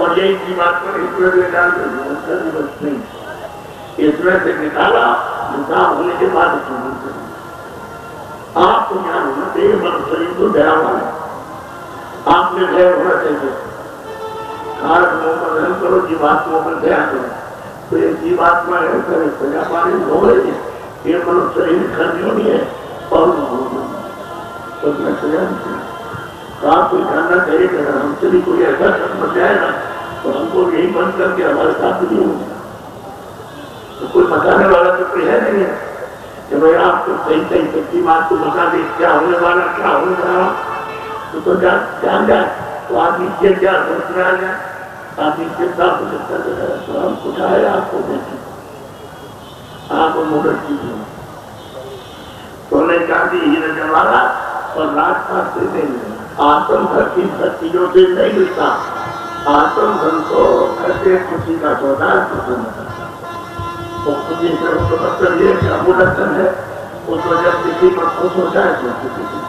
और यही जीवात्मा ईश्वर में डाल नहीं, ईश्वर से निकाला, निकाल होने के बाद आपको ज्ञान होना चाहिए, मन शरीर को दयावान है, आपने दया होना चाहिए। कारक मोह का ग्रहण करो, जीवात्मा पर दया करो, तो ये जीवात्मा है करे प्रजा पानी हो रही है, ये मनुष्य शरीर खर्च नहीं है और तो मैं सजा आप कोई जानना चाहिए कि अगर हमसे भी कोई ऐसा कर्म बन जाएगा तो हमको यही बंद करके हमारे साथ नहीं होगा। तो कोई बताने वाला तो कोई है नहीं है कि भाई आपको सही सही सच्ची बात को बता दे क्या होने वाला, क्या होने वाला, तो जान जाए तो आदमी क्या क्या सोच रहा है, आदमी चिंता को चिंता कर रहा है, तो हम कुछ आए आपको देखें, आपको मुगल चीज सोने चांदी हीरे जवाहरात और राजपाट से देंगे। आत्म धन की चीजों से नहीं मिलता, आत्म धन को ऐसे खुशी का सौदा पसंद करता, तो खुशी से उसको मतलब ये कि अमूल्यतन है, उसको जब किसी पर खुश हो जाए तो किसी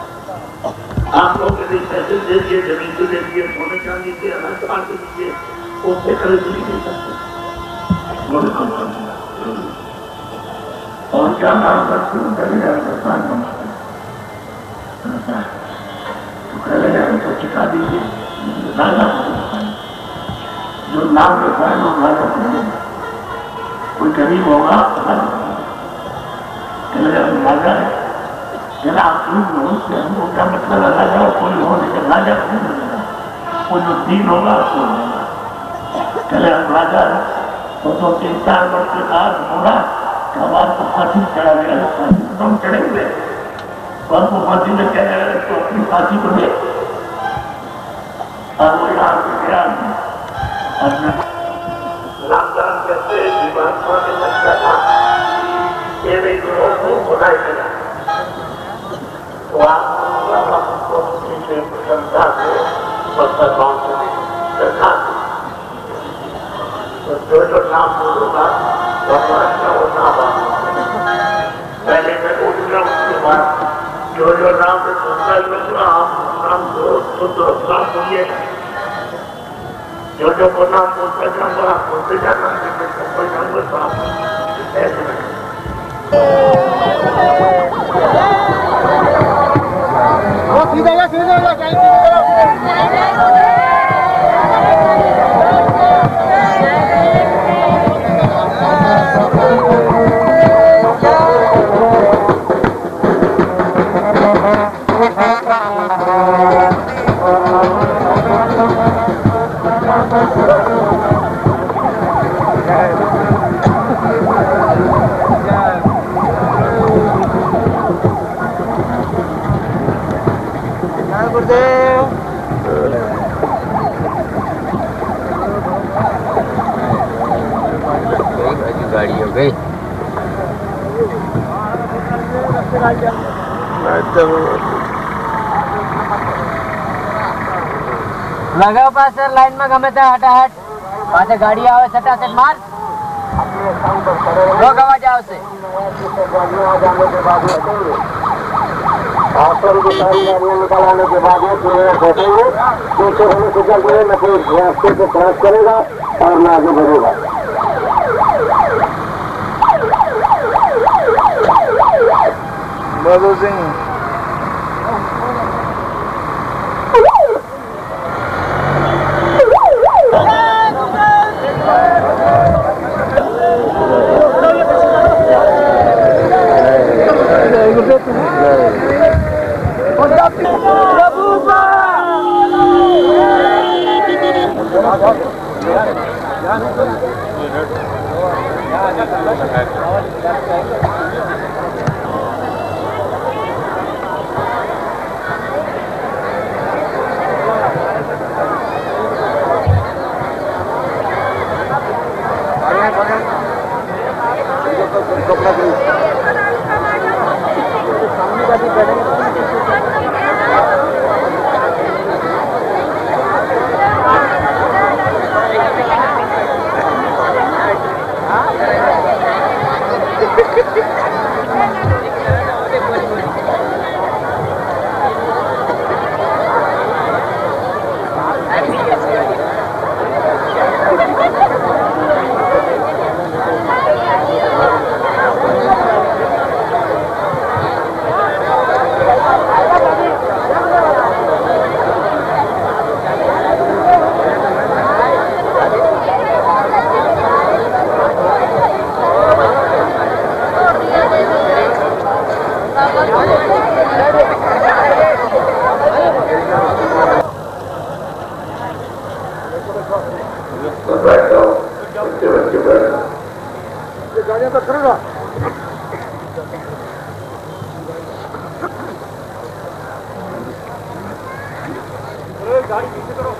आप लोग यदि पैसे दे दिए, जमीन से दे दिए, सोने चांदी के अलंकार के दीजिए, उससे खरीद नहीं दे सकते। और क्या नाम रखूं करेगा तो चिका दीजिए, राजा जो नाम रखवाए वो राजा करेगा, कोई गरीब होगा राजा है, जरा आप हमको क्या मतलब लगा जाओ, कोई हो लेकिन राजा नहीं मिलेगा, वो जो दीन होगा उसको मिलेगा। चले हम राजा है तो 2-3-4 वर्ष के बाद होगा कि हमारे को फांसी चढ़ा गया, तुम चढ़ेंगे और वो फांसी में क्या जाएगा तो अपनी फांसी को दे और वो यहाँ से गया रामदान कहते जीवात्मा के लगता था ये नहीं तो बुराई करा तो आपको पीछे प्रशंसा से बदलाव से रखा, तो जो नाम बोलूंगा भगवान का वो नाम पहले मैं बोलूंगा, उसके बाद जो नाम से सुनता लूंगा आप नाम बोलिए, जो को नाम बोलता जाऊंगा आप बोलते जाना, कोई नाम बोलता गाड़ी हो गई लगाओ पास लाइन में गमे थे हटाहट पास गाड़ी आवे सटासट मार लोग आवाज आओ से आश्रम की सारी गाड़ियाँ निकालाने के बाद में बैठेंगे, पीछे होने से चल रहे न कोई रास्ते से क्रॉस करेगा और न आगे बढ़ेगा। मधु सिंह तो बैठो, बच्चे बच्चे बैठो। गाड़ियां तो करेगा गाड़ी पीछे करो।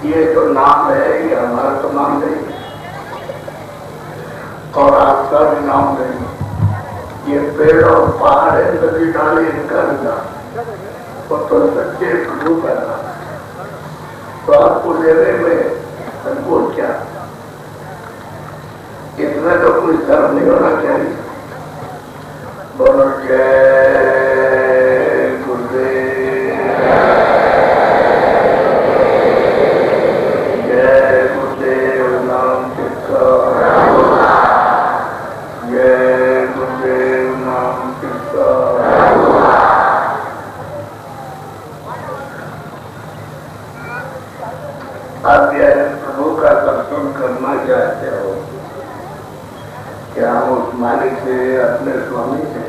ये जो नाम है ये हमारा तो नाम नहीं और आपका भी नाम नहीं। ये पेड़ और पहाड़ है, नदी नाली इनका ना वो तो सच्चे रूप है ना। तो आपको लेने में संकोच क्या? इतना तो कोई शर्म नहीं होना चाहिए। बोलो जय गुरुदेव, जय गुरुदेव नाम किसका, जय गुरुदेव नाम किसका। आप यह प्रभु का दर्शन करना चाहते हो क्या? उस मालिक से, अपने स्वामी से,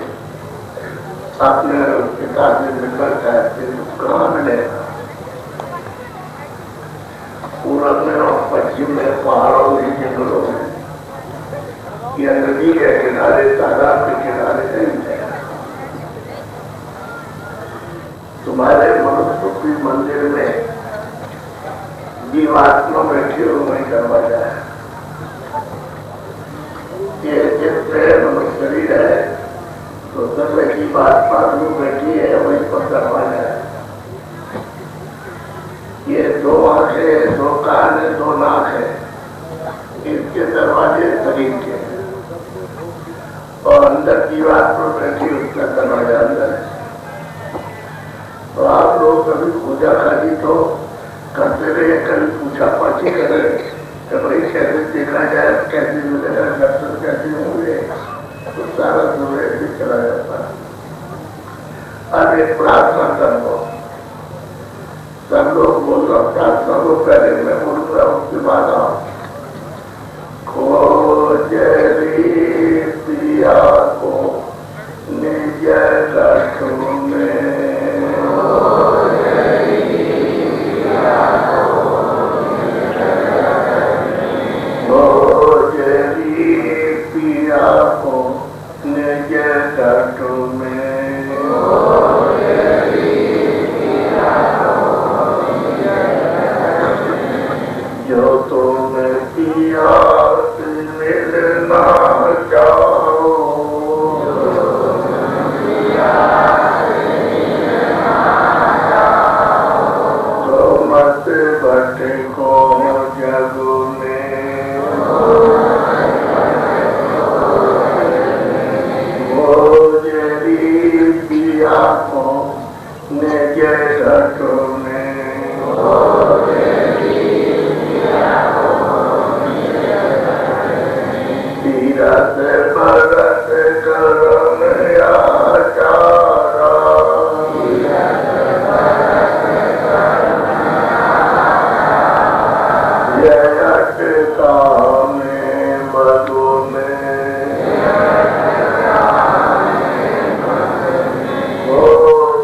अपने पिता से मिलना चाहते हो, कहाँ मिलेगा? पूरब में और पश्चिम में, पहाड़ों में, जंगलों में, या नदी के किनारे, तालाब के किनारे नहीं मिलेगा। तुम्हारे मनुष्य की मंदिर में जीवात्मा बैठी हो वही करवा जाए। ये जिससे मनुष्य शरीर है तो सब की बात पालू बैठी है वही पर करवा जाए। ये दो आंखें, दो कान है, दो नाक है, इसके दरवाजे शरीर के और अंदर जीवात्मा बैठी उसका दरवाजा अंदर है। तो आप लोग कभी पूजा खाली तो करते रहे, कभी पूछा पाछी करे तो भाई कैसे देखा जाए, कैसे मिलेगा दर्शन, कैसे होंगे, तो सारा समय भी चला जाता है। अब एक प्रार्थना कर लो, सब लोग बोल रहा प्रार्थना को पहले मैं बोल रहा हूँ, उसके बाद आओ। खोजरी पिया को निज कष्टों में, जो तुमने पिया मिलना चाहो, तो मत भटको जग में, वो जरी पिया को निज घट में, तीरथ भरत करम आचारा, जयट कामे मधु में, वो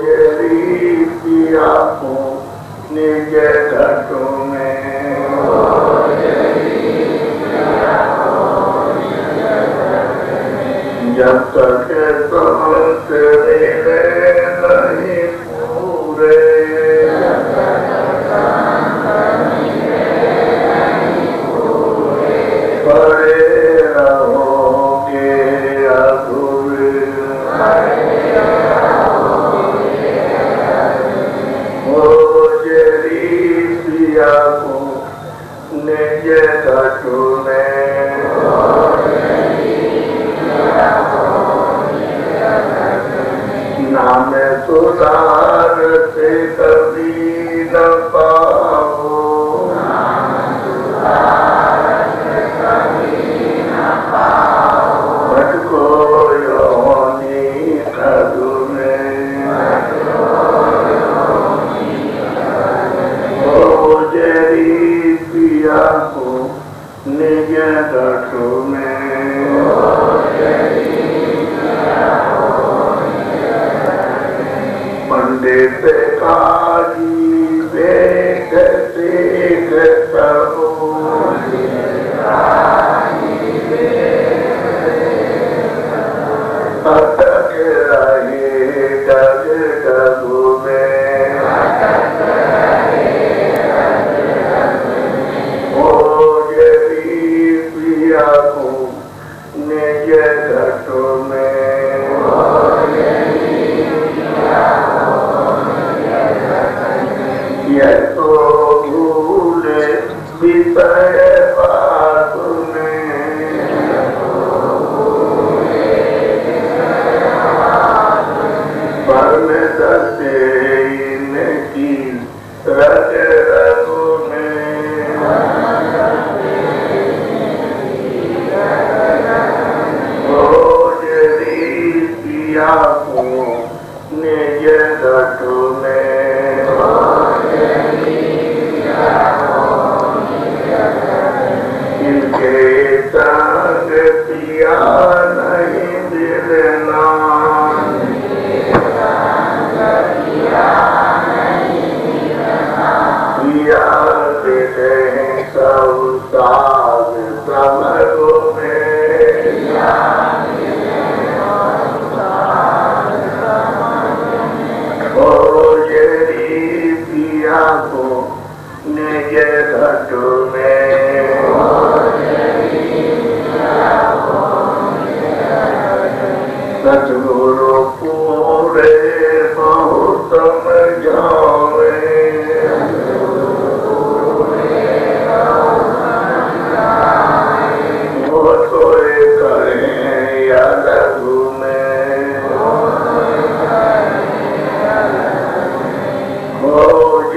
जरी पिया को निज घट में, जब तक समस्त मिले नहीं पूरे, पड़े रहोगे अधूरे, वो जरी पिया को निज घट में,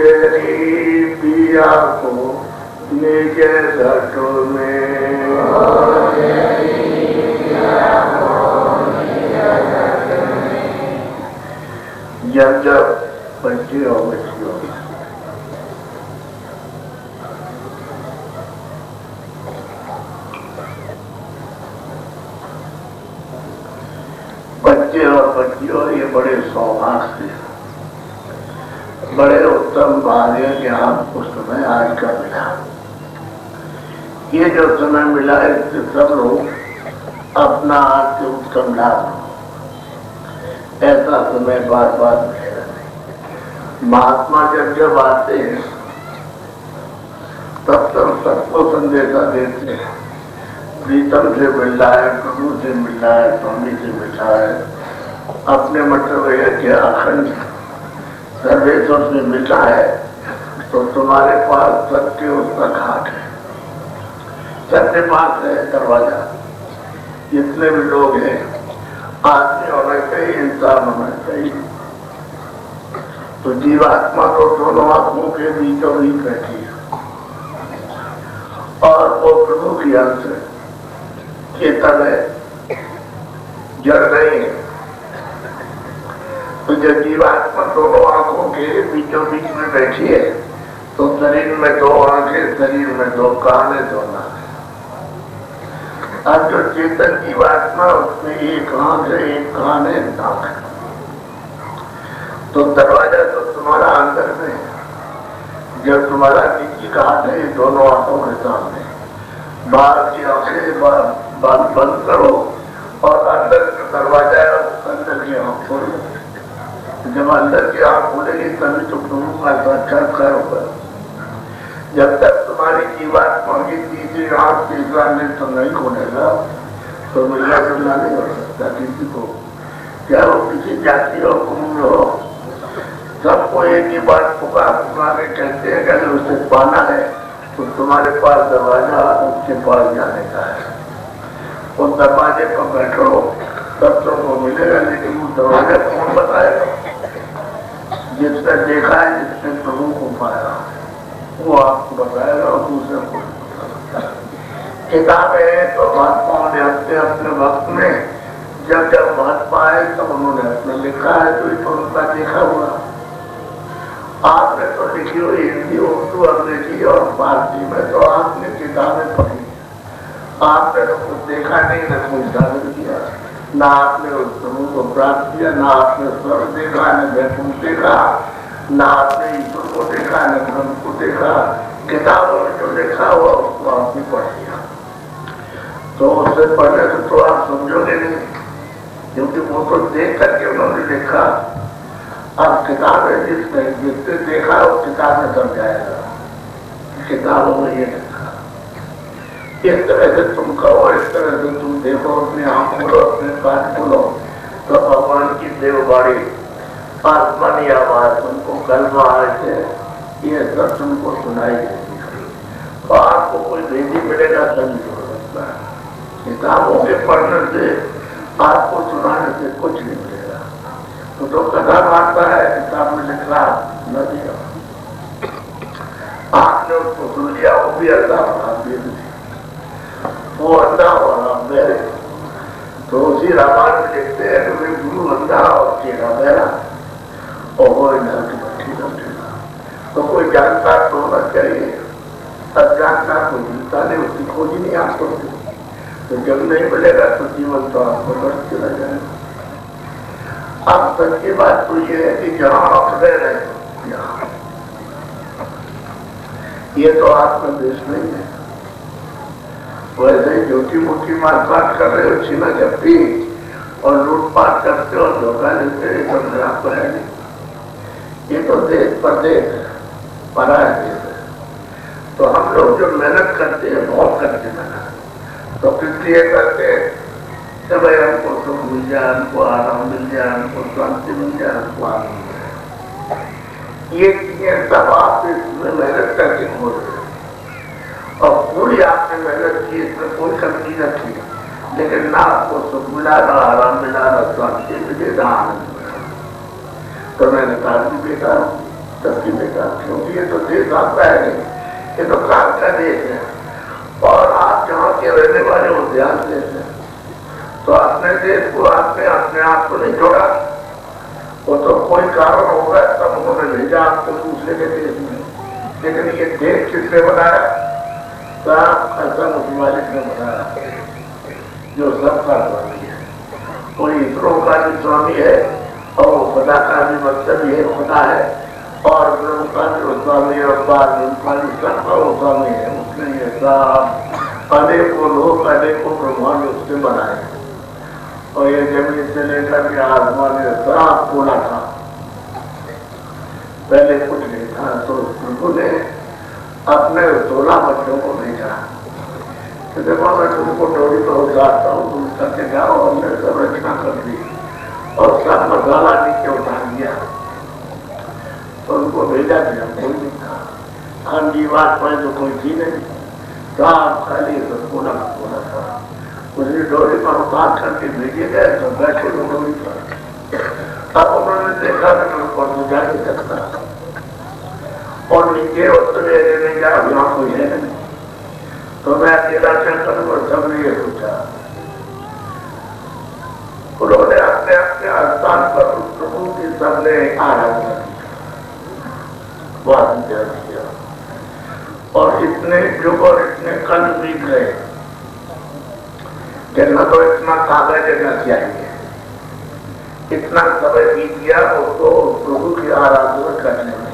तेरी पिया को निज घट में, जब जब बच्चे हो बच्चे और बच्चियों, ये बड़े सौभाग्य से, बड़े उत्तम भाग्य के आपको समय आज का मिला। ये जो समय मिला है इससे सब लोग अपना आज से उत्तम लाभ लो। ऐसा समय बार बार मिलेगा नहीं। महात्मा जब आते हैं तब तब सबको संदेशा देते हैं, प्रीतम से मिल रहा है, प्रभु से मिल रहा है, स्वामी से मिल रहा है, अपने मतलब है कि अखंड सर्वेश्वर से मिलना है तो तुम्हारे पास सबके उसका घाट है, सबके पास है दरवाजा। जितने भी लोग हैं, आदमी होना चाहिए, इंसान होना चाहिए। तो जीवात्मा तो दोनों आत्माओं के बीचों बीच बैठी है और वो प्रभु की अंश चेतन है, जड़ नहीं है। तो जब जीवात्मा दोनों आंखों के बीचों बीच में बैठी है तो शरीर में दो आंखें, शरीर में दो कान है, दो नाक है। अब जो चेतन जीवात्मा उसमें एक आंख है, एक कान है, नाक है। तो दरवाजा तो तुम्हारा अंदर में है। जब तुम्हारा निजी घाट है दोनों आंखों के सामने, बाहर की आंखें बंद करो और अंदर का दरवाजा है, अंदर की आंख खोलो। जब अंदर की आंख खोलेगी तभी तो प्रभु का साक्षात्कार होगा। जब तक तुम्हारी जीवात्मा की तीसरी आंख, तीसरा नेत्र नहीं खोलेगा तो मिलना जुलना नहीं हो सकता किसी को। क्या वो किसी जाति और कुंभ हो, सबको एक ही बात पुकार के कहते हैं कि अगर उसे पाना है तो तुम्हारे पास दरवाजा उसके पास जाने का है। उस दरवाजे पर बैठो तब तुमको मिलेगा, लेकिन वो दरवाजा कौन बताएगा? जिसने देखा है, जिसने प्रभु को पाया वो आपको बताएगा और दूसरे को बताएगा। किताबें तो महात्माओं ने अपने अपने वक्त में जब जब महात्मा आए तब उन्होंने अपने लिखा है, तो ये तो उनका देखा हुआ। आपने तो लिखी हुई हिंदी, उर्दू, अंग्रेजी और फारसी में तो आपने किताबें पढ़ी, आपने तो कुछ देखा नहीं, न कुछ साधन किया, ना आपने उस प्रभु को प्राप्त किया, ना आपने स्वर्ग देखा, न वैकुंठ देखा, ना आपने ईश्वर को देखा, न ब्रह्म को देखा। किताबों में जो लिखा हुआ उसको आपने पढ़ लिया। तो उससे पढ़ने से तो आप समझोगे नहीं, क्योंकि वो तो देख करके उन्होंने लिखा। अब किताबें जिसने देखा वो किताबें समझाएगा, किताबों में ये लिखा। इस तरह से तुम कहो, इस तरह से तुम देखो, अपने आँख खोलो, अपने कान खोलो, तो भगवान की देववाणी, आसमानी आवाज तुमको कलमा से ये सब तुमको सुनाई देगी। तो आपको कोई भेदी मिलेगा तभी हो सकता है। किताबों के पढ़ने से, आपको सुनाने से कुछ नहीं मिलेगा। तो कथा मारता है, किताब में लिख रहा न दिया, आपने उसको सुन लिया, वो भी अल्लाह वो अंधा और मेरे। तो उसी रामायण में देखते हैं कि गुरु अंधा और चेहरा मेरा और वो इधर की बैठी बैठेगा। तो कोई जानकार तो होना चाहिए, अज्ञानकार कोई मिलता नहीं, उसकी खोज ही नहीं आपको। तो जब नहीं मिलेगा तो जीवन तो आपको बढ़ चला जाएगा। अब सच्ची बात तो ये है कि जहाँ आप रह रहे हो यहाँ, ये तो आपका देश नहीं है। वैसे झूठी मूठी मारकाट कर रहे हो, छीना झपटी और लूटपाट करते हो, धोखा देते हो, तो आपको है नहीं। ये तो देश परदेश है, पराया देश है। तो हम लोग जो मेहनत करते हैं, बहुत करते हैं मेहनत, तो किस लिए करते हैं? कि भाई हमको सुख मिल जाए, हमको आराम मिल जाए, हमको शांति मिल जाए, हमको आनंद मिल जाए। ये चीजें सब आप इसमें मेहनत करके हो रहे हैं और पूरी आपने मेहनत की, इसमें कोई कमी न थी, लेकिन ना आपको सुख मिला, ना आराम मिला, ना शांति मिले, ना आनंद मिला। तो मैंने कहा कि बेटा सबकी बेटा क्योंकि ये तो देश आपका है नहीं, ये तो काल का देश है। और आप जहाँ के रहने वाले हो ध्यान देश है, तो अपने देश को आपने अपने आप को नहीं जोड़ा, वो तो कोई कारण होगा तब उन्होंने भेजा आपको दूसरे के देश में। लेकिन ये देश किसने बनाया? साफ ऐसा मुझे मालिक ने बनाया जो सबका स्वामी है। कोई इसरो का भी स्वामी है और खुदा का भी मतलब ये खुदा है, और ब्रह्म का भी स्वामी है, और का भी सबका स्वामी है। उसने ये सब अनेकों लोग अनेकों ब्रह्मांड उसने बनाए, और ये जमीन से लेकर के आसमान में साफ खोला था। पहले कुछ नहीं था, तो प्रभु ने अपने 16 बच्चों को भेजा कि देखो मैं तुमको डोरी पर उतारता हूँ, तुम करके जाओ। हमने सब रचना कर दी और सब मसाला नीचे उतार दिया, तो उनको भेजा दिया। कोई नहीं था, हम जीवात पर तो कोई थी नहीं, साफ खाली खोला था। उसी डोरी पर उतार करके भेजे गए, तो बैठे डोरी पर। अब उन्होंने देखा कि ऊपर तो जा नहीं सकता, और नीचे उतरे नहीं जा, यहाँ कोई है नहीं, तो मैं अकेला चलकर और सबने ये सोचा। उन्होंने अपने अपने स्थान पर प्रभु की सबने आराधना किया, और इतने युग और इतने कल बीत गए कि न तो इतना कागज न चाहिए, इतना समय बीत गया उसको प्रभु की आराधना करने में।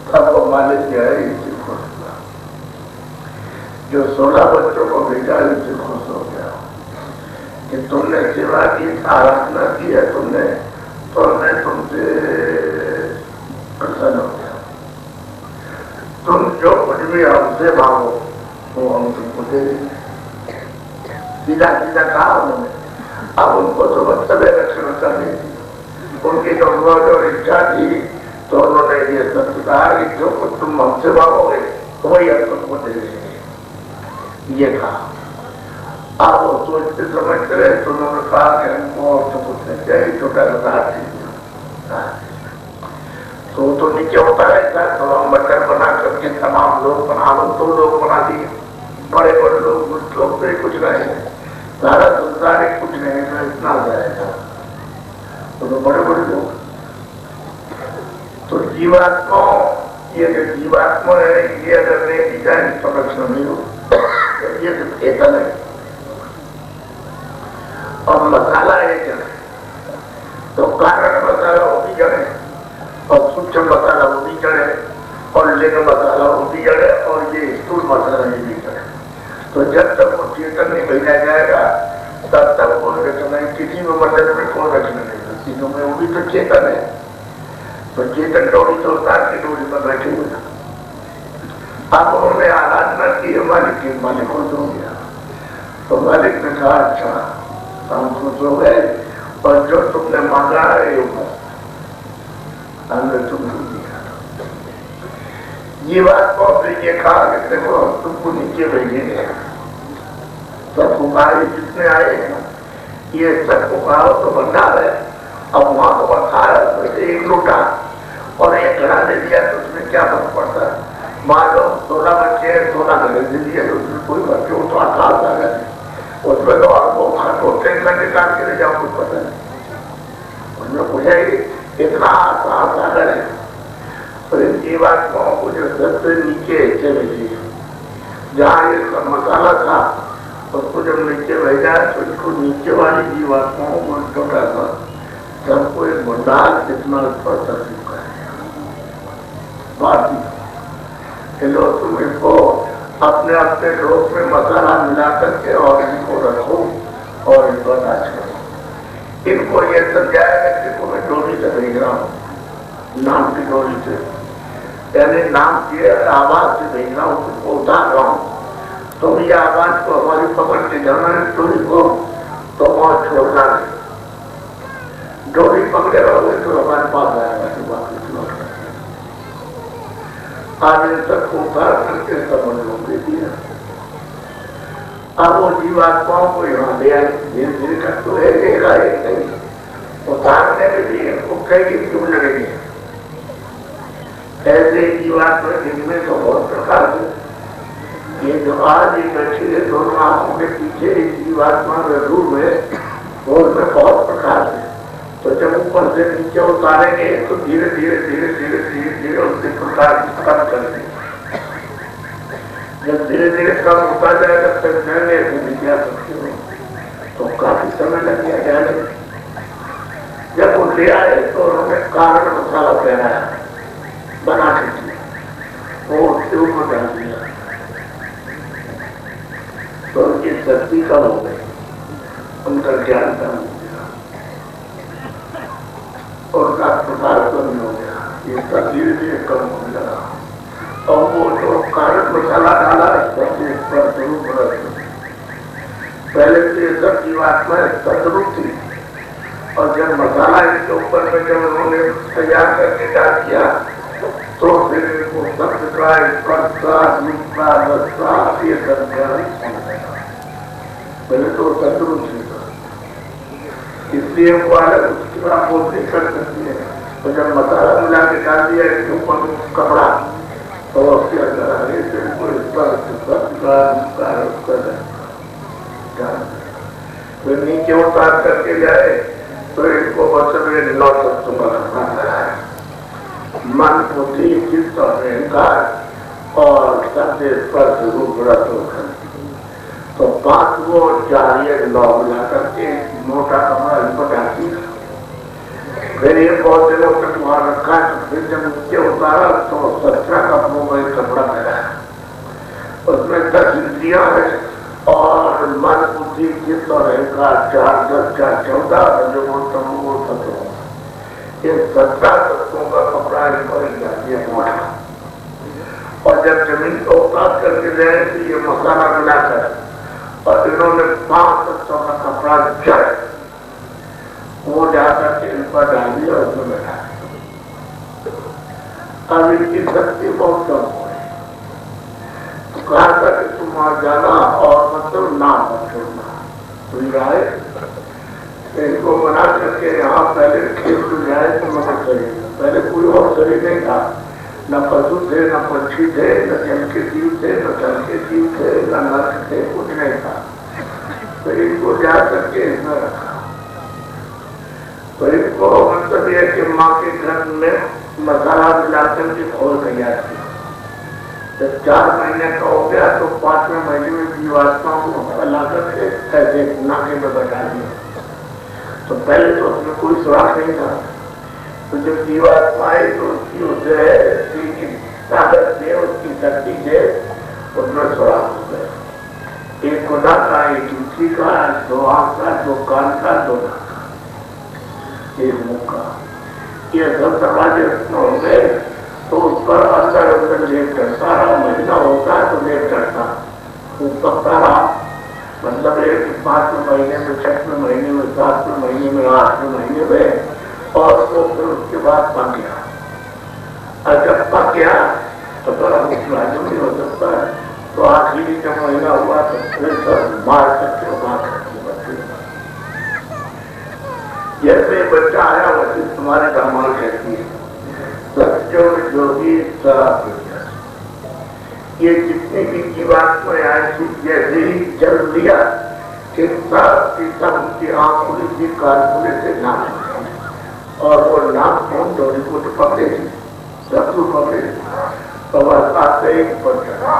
तब वो मालिक जो है इससे खुश हुआ, जो 16 बच्चों को भेजा इससे खुश हो गया कि तुमने सेवा की, आराधना की है तुमने, तो मैं तुमसे प्रसन्न हो गया। तुम जो कुछ भी हमसे मांगो वो हम तुमको दे देंगे। सीधा सीधा कहा उन्होंने। अब उनको तो मतलब है रक्षण करनी थी, उनकी जो इच्छा थी, तो उन्होंने ये सत्य कहा कि जो कुछ तुम हमसे मांगोगे वही हम तुमको दे देंगे, ये कहा। अब वो सोचते समझते रहे, तो उन्होंने कहा कि हमको और तो कुछ नहीं चाहिए, छोटा सा तो नीचे होता रहता, तो हम बटन बना करके तमाम लोग बना लो, 2 लोग बना दिए, बड़े बड़े लोग, कुछ लोग तो कुछ नहीं, सारा संसार ही कुछ नहीं, तो इतना जाएगा तो बड़े बड़े लोग। तो जीवात्मा, ये जो जीवात्मा है, ये अगर नहीं दी जाए तो लक्षण नहीं हो, ये तो चेतन है। और मसाला एक है, तो कारण मसाला वो भी जड़े, और सूक्ष्म मसाला वो भी जड़े, और लिंग मसाला वो भी जड़े, और ये स्थूल मसाला ये भी जड़े। तो जब तक वो चेतन नहीं भेजा जाएगा तब तक कोई रचना नहीं, किसी भी मंडल में कोई रचना नहीं होती, क्योंकि वो भी तो चेतन है। तो चेतन डोरी तो उतार के डोरी पर बैठे हुए था। अब उन्होंने आराधना की, मालिक खुश हो गया। तो मालिक ने कहा अच्छा हम खुश हो गए, और जो तुमने मांगा है हमने तुमको दिया। ये बात को ये कहा कि देखो तुमको नीचे भेजेंगे, सब कुमारी जितने आए हैं ये सब कुमारों तो भंडार है। अब वहां तो बखार एक लोटा और एक घड़ा दे दिया तो उसमें क्या फर्क पड़ता है? मान लो 16 बच्चे 16 घड़े दे दिए तो उसमें कोई बच्चे तो आकाश आ गए, उसमें तो आपको होते निकाल के ले जाओ, कुछ पता नहीं उसमें कुछ इतना आकाश आ गए। और इन जीवात्माओं को जो सबसे नीचे चले गए, जहाँ ये सब मसाला था उसको जब नीचे भेजा तो इसको नीचे वाली जीवात्माओं को छोटा सा सबको एक भंडार कितना ऊपर तकलीफ करेगा। लो तुम इसको अपने अपने लोक में मसाला मिला करके और इनको रखो और इनको नाच करो। इनको ये समझाया कि देखो मैं डोरी से भेज रहा हूँ, नाम की डोरी से, यानी नाम की आवाज से भेज रहा हूँ, तुमको उतार रहा हूँ। तो ये आवाज को हमारी पकड़ के जाना है डोरी को, तो वहां छोड़ना नहीं। डोरी पकड़े रहोगे तो हमारे पास आएगा कि वापस लौट आगे तक उतार करके समझ लो दे दिया। अब वो जीवात्माओं को यहाँ ले आए, धीरे धीरे कर तो लेगा एक नहीं उतारने में भी इनको कई क्यों लगेगी, ऐसे जीवात्मा इनमें तो बहुत प्रकार है। ये जो आज ही बैठे है दोनों आंखों के पीछे जीवात्मा में रूप है, वो उसमें बहुत प्रकार है। तो जब ऊपर से नीचे उतारेंगे तो धीरे धीरे धीरे धीरे धीरे धीरे उसके प्रकार कम कर देंगे। जब धीरे धीरे कम होता जाएगा तब जाने क्या सकते हो, तो काफी समय लग गया जाने। जब वो ले आए तो उन्होंने कारण मसाला पहनाया, बना के दिया, वो उसके ऊपर डाल दिया, तो उनकी शक्ति कम हो गई, उनका ज्ञान कम हो गया, उनका प्रसार कम हो गया, ये सब धीरे धीरे कम हो लगा। और वो जो कारण मसाला डाला सबसे पर जरूर पहले तो ये सब जीवात्मा सदरूप थी, और जब मसाला इसके ऊपर में जब उन्होंने तैयार करके डाल दिया तो फिर वो शब्द का स्पर्शा रूपा रस्ता ये सब पहले तो सदरूप थी, इसलिए वो अलग उसकी बात वो नहीं कर सकती है। तो जब मसाला मिला के डाल दिया इसके ऊपर कपड़ा, तो उसके अंदर आगे से फिर नीचे उतार करके जाए तो इनको बस नौ तत्व बनाया है, मन बुद्धि चित्त और अहंकार और सत्य स्पर्श रूप रस होकर, तो 5 वो 4 ये 9 मिला करके मोटा कमरा इनको डालती है। फिर ये बहुत दिनों तक वहां रखा, तो फिर जब नीचे उतारा तो 17 का मुंह में कपड़ा पहना, उसमें 10 इंद्रियां है और मन बुद्धि चित्त और अहंकार 4 10 4 14 जो वो तत्व, ये 17 तत्वों का कपड़ा इनको है मोटा। और जब जमीन को उतार करके जाए तो ये मसाला मिलाकर और इन्होंने 5 तत्वों का कपड़ा जड़ वो जाकर के इन पर डाल दिया, उसमें बैठा। अब इनकी शक्ति बहुत कम हो गई, तो कहा था कि तुम वहां जाना और मतलब नाम मत छोड़ना, सुन रहा है। इनको बना करके यहाँ पहले खेत में जाए तो मदद शरीर, पहले कोई और शरीर नहीं था, न पशु थे न पक्षी थे न जल के जीव थे न जल के जीव थे न नर्क थे, कुछ नहीं था। तो इनको जा करके इसमें रखा। तो इनको मतलब यह कि माँ के घर में मसाला मिलाकर के खोल तैयार किया। जब 4 महीने का हो गया तो 5वें महीने में जीवात्मा को ला करके ऐसे नाके में बैठा दिया। तो पहले तो उसमें कोई सुराग नहीं था, तो जब जीवात्मा आई तो उसकी उसकी ताकत से उसकी शक्ति से उसमें सुराग हो गए। एक खुदा का, एक दूसरी का, 2 आंख का, 2 कान का, 2 नाक का, 1 मुख का, ये सब दरवाजे हो गए। तो उस पर अंदर अंदर लेट करता रहा, महीना होता है तो लेट करता ऊपर रहा, मतलब 5वें महीने में, 6वें महीने में, 7वें महीने में, 8वें महीने में, और वो फिर उसके बाद पक गया। और जब पक गया तो बड़ा मालूम नहीं हो सकता है, तो आखिरी जब महीना हुआ तो फिर सब मार करके बात करके बच्चे, जैसे बच्चा आया वैसे तुम्हारे दामाल कहती है सत्यो योगी शराब, ये जितनी भी जीवात्मा आई जैसे ही जल लिया कि सब उनकी आंख खुली थी, कान खुले थे, नाक, और वो नाक फोन डोरी को तो पकड़े थे, सब तो पकड़े, तो बस आते ही ऊपर चढ़ा।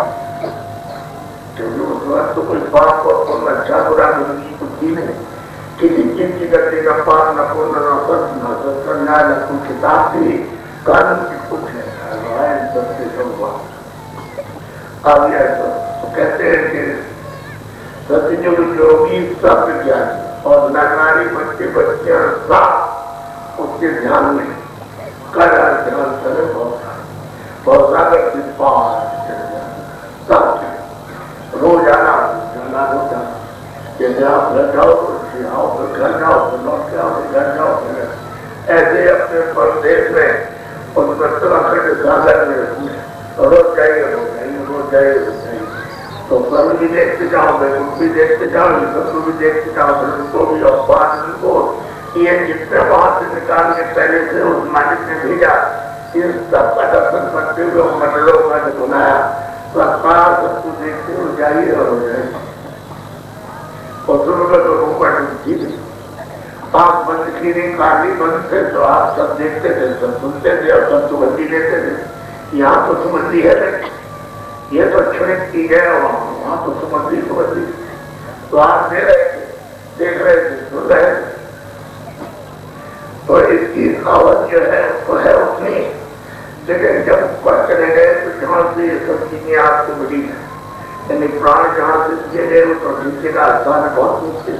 तो कोई बाप और कोई अच्छा बुरा नहीं, कुछ भी नहीं, किसी चीज की गति न पार न पूर्ण न सत्य न सत्य न्याय न कोई किताब थी, कानून की कुछ नहीं, सबसे सब हुआ। अब यह तो कहते हैं कि सत्ययुग योगी सब ज्ञानी और नारी बच्चे बच्चे सब उसके ध्यान में कर ध्यान करे, बहुत सागर से पार सब रोजाना जाना होता, जैसे आप घर जाओ तो आओ, फिर घर जाओ तो लौट के आओ, घर जाओ फिर ऐसे अपने परदेश में उसमें सागर में रोज जाइए रोज जाइए। तो कर्म भी देखते जाओ, बैकुंठ भी देखते जाओ, शत्रु भी देखते जाओ, उनको भी और बात उनको ये जितने वहां से निकाल के पहले से उस मालिक ने भेजा, इन सब का दर्शन जो मंडलों का जो बनाया तो अखबार सबको देखते हो जाइए और हो जाइए और सुनोगे तो रोकड़ जी आप बंद की नहीं काली बंद थे तो आप सब देखते थे सब सुनते थे और सब सुगंधी लेते थे। यहाँ तो सुगंधी है नहीं, ये तो क्षणिक की है और वहाँ तो सुगंधी सुगंधी तो आप दे रहे थे, देख रहे थे, सुन रहे थे। तो इसकी आवाज जो है वो है उतनी, लेकिन जब ऊपर चले गए तो जहाँ से ये सब चीजें आपको मिली है यानी प्राण जहाँ से दिए गए तो नीचे का स्थान है बहुत मुश्किल।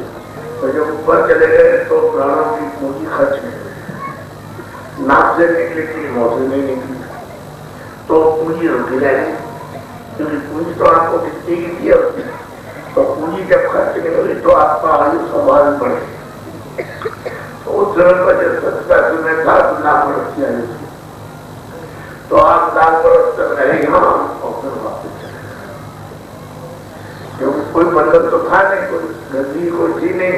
तो जब ऊपर चले गए तो प्राणों की पूंजी खर्च नहीं हुई, नाक से निकली थी मौत से नहीं निकली तो पूंजी रुकी रहेगी क्योंकि पूंजी तो आपको कितनी की थी उसने। तो पूंजी जब खर्च नहीं हुई तो आपका आयु सवाल बढ़े। तो उस समय पर जब 70 समय था तो लाख वर्ष की आयु थी तो आप लाख वर्ष तक रहे यहाँ और फिर वापस चले क्योंकि कोई बंधन तो था नहीं, कोई गंदी कोई थी नहीं,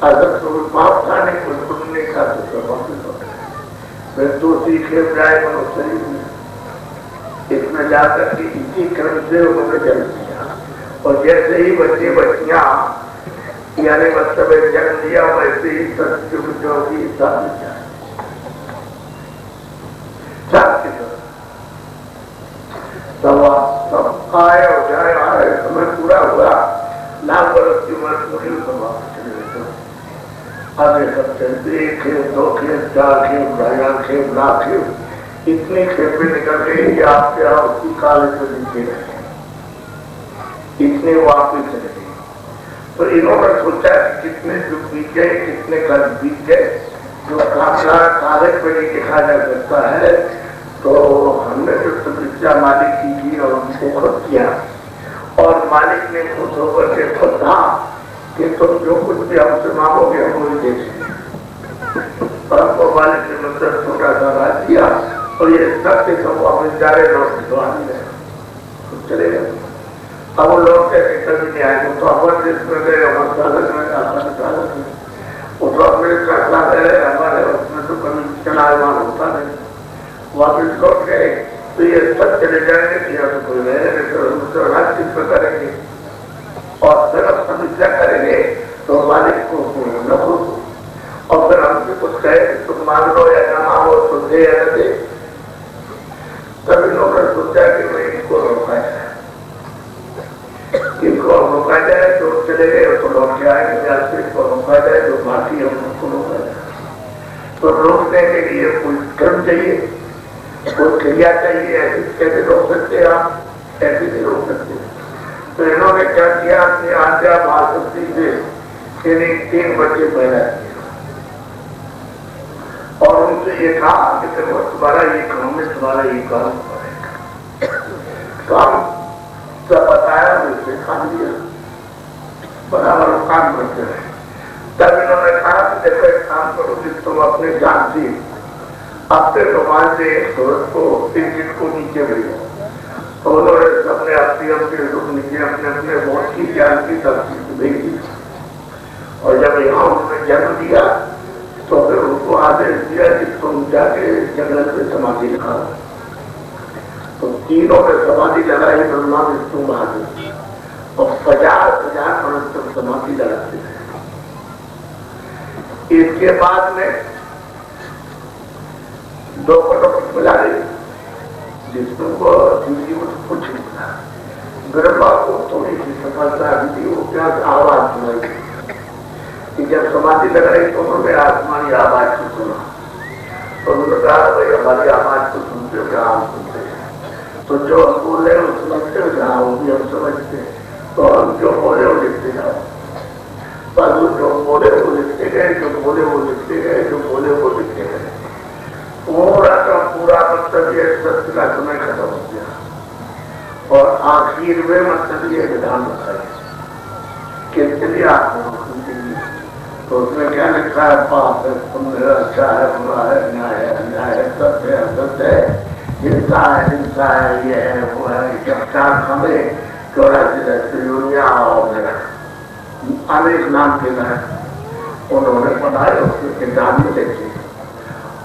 अगर कोई पाप था नहीं, कोई पुण्य नहीं था तो सब वापस हो गए। फिर तो सीखे जाए मनुष्य शरीर में इसमें जाकर के इसी क्रम से उन्होंने जन्म दिया और जैसे ही बच्चे बच्चियां यानी मतलब जन्म दिया वैसे ही सत्युग जो भी सब सब आए और जाए आए समय पूरा हुआ, लाख वर्ष की उम्र पूरी वापस चले गए। आगे सब चलते 1 खेप 2 खेप 4 खेप 2.5 खेप लाख खेप इतने खेपे निकल गए कि आपके यहाँ उसी काले से नीचे रहे, इतने वापिस चले गए। तो इन्होंने सोचा कि कितने युग बीत गए, कितने कर्म बीत गए, जो कागज पर ही लिखा जा सकता है। तो हमने जो तपस्या मालिक की थी और उनको खुद किया और मालिक ने खुद होकर के खुद कहा कि तुम जो कुछ भी हमसे मांगोगे हम वही देंगे। और हमको मालिक ने मतलब छोटा सा राज दिया और ये सत्य सब वापस जा रहे लौट के आ नहीं रहे चले गए। अब वो लौट के कभी नहीं आए तो अमर देश में गए, अमर सागर में सागर में वो तो अमेरिका है हमारे उसमें तो कभी चलायमान होता नहीं, वापिस लौट गए। तो ये सब चले जाएंगे या तो कोई रहे राज्य करेंगे और फिर अब समस्या करेंगे तो मालिक को न हो और फिर हमसे कुछ कहे तुम मांग लो या न मांगो तो दे या न दे। तब इन्होंने सोचा कि मैं इनको रोका जाए, इनको रोका जाए तो चले गए तो लौट के आएंगे, इनको रोका जाए तो बाकी हम उनको रोका जाए। तो रोकने के लिए कोई क्रम चाहिए, कोई क्रिया चाहिए, ऐसे कैसे रोक सकते आप, ऐसे नहीं रोक सकते। तो इन्होंने क्या किया अपनी आज्ञा महाशक्ति से इन्हें 3 बच्चे पैदा किए और उनसे ये कहा कि तुम्हारा ये काम है, तुम्हारा ये काम काम सब बताया उसे काम दिया, बराबर काम करते रहे। तब इन्होंने कहा कि देखो एक काम करो कि तुम अपने जान से अपने भगवान से सूरज को को नीचे भेजो। तो उन्होंने सबने अपने रूप नीचे अपने अपने मौत की ज्ञान की तस्वीर भेज दी और जब यहाँ उन्होंने जन्म दिया तो फिर उनको आदेश दिया कि तुम जाके जंगल में समाधि लगाओ। तो तीनों ने समाधि लगाई, ब्रह्मा विष्णु महादेव और 50,000 वर्ष तक समाधि लगाते थे। इसके बाद में 2 कटोट मिला रही जिसमें वो कुछ नहीं था। ब्रह्मा को थोड़ी सी सफलता मिली, वो क्या आवाज सुनाई कि जब समाधि लगाई तो उन्होंने आसमानी आवाज को सुना। तो उन्होंने कहा भाई हमारी आवाज को सुनते हो क्या? हम सुनते हैं। तो जो हम बोले वो समझते हो क्या? वो भी हम समझते हैं। तो हम जो बोले वो लिखते जाओ, बस जो बोले वो लिखते गए, जो बोले वो लिखते गए, जो बोले वो लिखते गए। पूरा का पूरा मतलब ये सत्य का समय खत्म हो गया और आखिर में मतलब ये विधान बताया किसके लिए आपको। तो उसमें क्या लिखा है? पाप है, पुण्य है, अच्छा है, बुरा है, न्याय है, अन्याय है, सत्य है, असत्य है, हिंसा है, ये है, वो है। जब 4 खंबे 84 यूनिया और अनेक नाम के हैं उन्होंने बनाए, उसके किताब में लिखे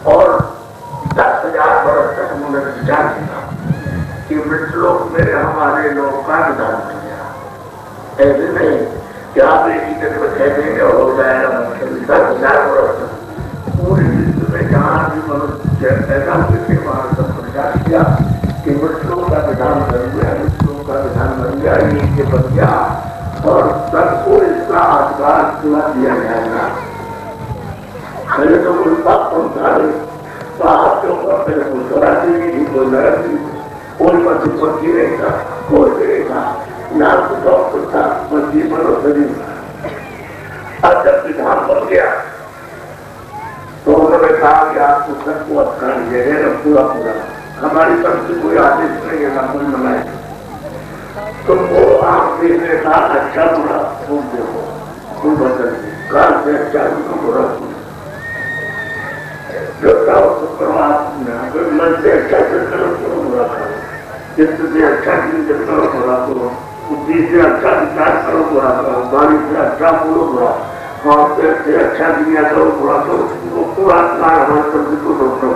और 10,000 वर्ष तक उन्होंने विचार किया श्लोक में हमारे लोग का विधान किया। ऐसे नहीं कि आप एक ही दिन में कह देंगे और हो जाएगा। पूरी विश्व में जहाँ भी मनुष्य पैदा हुए थे वहां सब प्रचार किया कि विष्णु का विधान बन गया, विष्णु का विधान बन गया, ये बन गया और सबको इसका अधिकार पूरा दिया जाएगा। पहले तो कोई बात पहुंचा रही बाहर के ऊपर पहले कोई कराती थी, कोई लड़ती, कोई मध्यपति रहेगा, कोई रहेगा नाम डॉक्टर था, जीवन और शरीर। अब जब विधान बन गया तो उन्होंने कहा कि आपको सबको अधिकार दिया है ना पूरा पूरा। हमारी तरफ से कोई आदेश नहीं है ना कोई मनाए। तुमको आप देखने का अच्छा बुरा तुम देखो, तुम बदल काल से अच्छा बुरा जो चाहो तो करो। आप मन से अच्छा से करो तो बुरा करो, जिससे अच्छा चिंतन करो बुरा करो, बुद्धि से अच्छा विचार करो बुरा करो, वाणी से अच्छा बोलो बुरा, और से अच्छा दुनिया करो बुरा करो, पूरा हमारे शब्द को रोको।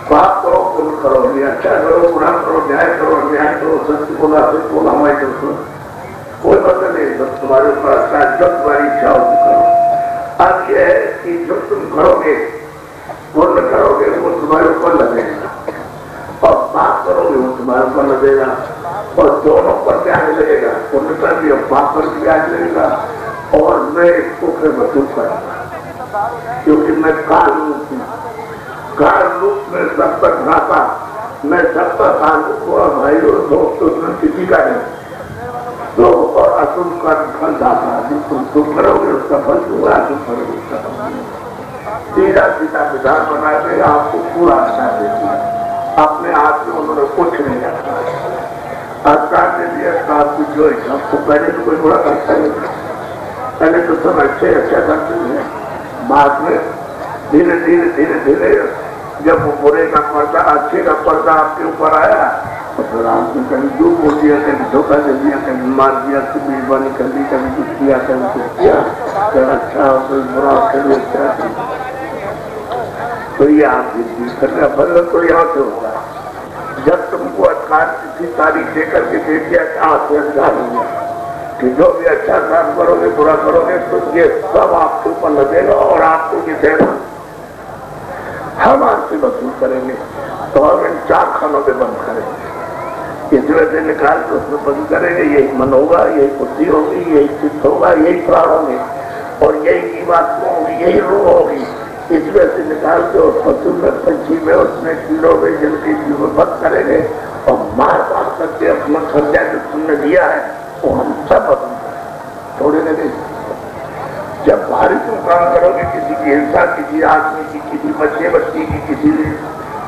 पाप करो पुण्य करो, अच्छा करो बुरा करो, न्याय करो अन्याय करो, सत्य बोला सत्य बोला हमारे करो, कोई मतलब नहीं। जब तुम्हारे ऊपर अच्छा जब तुम्हारी इच्छा होती करो। अब यह है कि जो तुम करोगे पुण्य करोगे वो तुम्हारे ऊपर लगेगा और पाप करोगे वो तुम्हारे ऊपर लगेगा और दोनों पर ब्याज लगेगा। पुण्य पर भी और पाप पर भी ब्याज लगेगा और मैं इसको फिर वसूल करूंगा क्योंकि मैं काल रूप हूँ। काल रूप में सब पर घाता, मैं सब पर काल और भाई और दोस्त किसी का नहीं। तो और असुर का फल दाता, तुम सुख करोगे उसका फल दूंगा, तुम करोगे उसका फल। सीधा सीधा विधान बना के आपको पूरा अच्छा देती है। अपने आप में उन्होंने कुछ नहीं रखा। सरकार ने दिया आपको जो आपको पहले तो कोई बुरा करता नहीं, पहले तो सब अच्छे अच्छा करते हैं। बाद में धीरे धीरे धीरे धीरे जब वो बुरे का पर्दा अच्छे का पर्दा आपके ऊपर आया तो फिर आपने कभी जो बोल दिया, कभी धोखा दे दिया, कभी मार दिया, कभी मेहरबानी कर दी, कभी कुछ किया, कभी कुछ किया, कभी अच्छा कोई बुरा कभी अच्छा। तो ये आप करना फल तो यहाँ से होगा। जब तुमको अधिकार किसी तारीख देकर के दे दिया आपसे अधिकार होगा कि जो भी अच्छा काम करोगे बुरा करोगे तो ये सब आपके ऊपर लगेगा और आपको ये देना हम आपसे वसूल करेंगे। तो हम इन 4 खानों में बंद करेंगे, इसमें से निकाल के उसमें बंद करेंगे। यही मन होगा, यही बुद्धि होगी, यही चित्त होगा, यही प्राण होंगे और यही जीवात्मा होगी, यही रूह होगी। इसमें से निकाल के उस पशु में, पंछी में, उसमें कीड़ों में जिनकी जीवन बंद करेंगे और मार मार करके अपना खर्चा जो तुमने दिया है वो हम सब अपने छोड़े लगे। जब भारी तुम काम करोगे किसी की हिंसा, किसी आदमी की, किसी बच्चे बच्ची की, किसी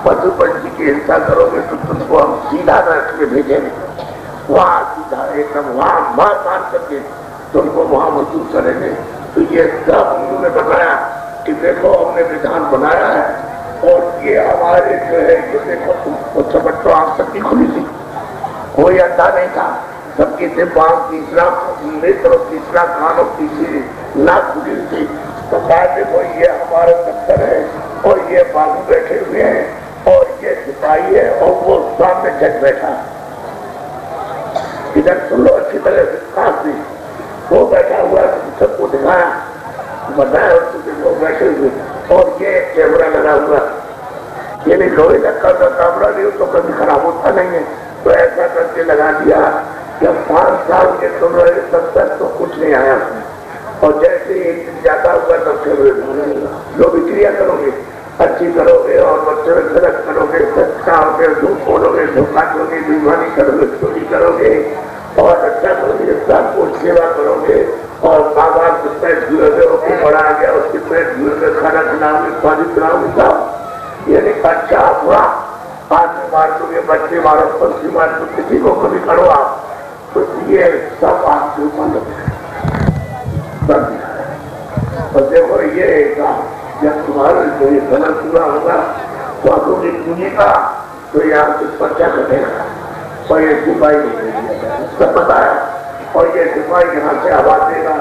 पशु पंछी की हिंसा करोगे तो तुमको हम सीधा रख के भेजेंगे वहां, सीधा एकदम वहां मार मार करके तुमको वहां वसूल करेंगे। तो ये सब उन्होंने बताया कि देखो हमने विधान बनाया है और ये हमारे जो है ये देखो तुमको समझो आप सबकी खुली थी, कोई अंधा नहीं था, सबकी सिर्फ आंख, तीसरा नेत्र, तीसरा कान और तीसरी नाक खुली थी। तो कहा देखो ये हमारे दफ्तर है और ये बाबू बैठे हुए हैं और ये सिपाही है और वो सामने जज बैठा। इधर सुन लो अच्छी तरह से खास भी वो बैठा हुआ है, सबको दिखाया बताया लोग बैठे हुए और ये कैमरा लगा हुआ। ये नहीं लोहे का कैमरा नहीं तो कभी खराब होता नहीं है, तो ऐसा करके लगा दिया। जब 5 साल के तुम रहे तब तक तो कुछ नहीं आया उसमें और जैसे एक दिन जाता हुआ तब कैमरे जो भी क्रिया करोगे अच्छी करोगे और बच्चों में गलत करोगे, सच्चा होगे, झूठ बोलोगे, धोखा करोगे, बेईमानी करोगे, चोरी करोगे और अच्छा करोगे, सबको सेवा करोगे और माँ बाप के पेट जुड़े होकर बड़ा गया उसके पेट जुड़े खाना खिलाओगे, पानी पिलाओगे, सब यानी अच्छा बुरा आदमी मार दोगे, बच्चे मारो, पंछी मार दो, किसी को कभी करो आप तो ये सब आपके ऊपर और देखो ये जब तुम्हारा जो ये गलत पूरा होगा तो आपको सुनिएगा तो यहाँ से पर्चा कटेगा और ये सिपाही सब पता है और ये सिपाही यहाँ से आवाज देगा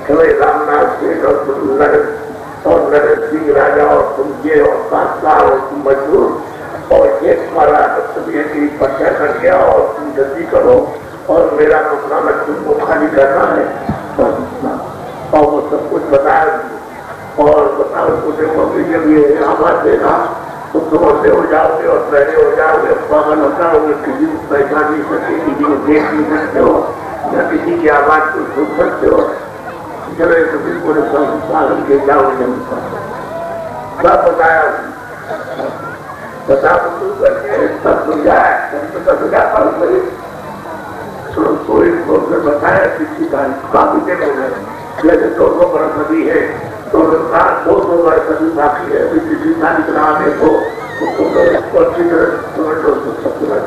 कि भाई रामनाथ सिंह और तुम नरेंद्र सिंह राजा और तुम ये और 7 साल और तुम मजदूर और ये तुम्हारा तुम ये गया और तुम जल्दी करो और मेरा मकान तुमको खाली करना है। और वो सब कुछ बताया और बताओ मुझे मम्मी जब ये आवाज देगा तो तुम अंधे हो जाओगे और पहले हो जाओगे, पागल हो जाओगे, किसी को पहचान नहीं सकते, किसी को देख नहीं सकते हो, या किसी की आवाज को सुन सकते हो। चले तो बिल्कुल पागल के जाओगे सब बताया बता सब समझाया बताया किसी का काफी दिन हो गए, जैसे 200 बरस अभी है तो 200 वर्ष अभी बाकी है, अभी किसी का निकला देखो अच्छी तरह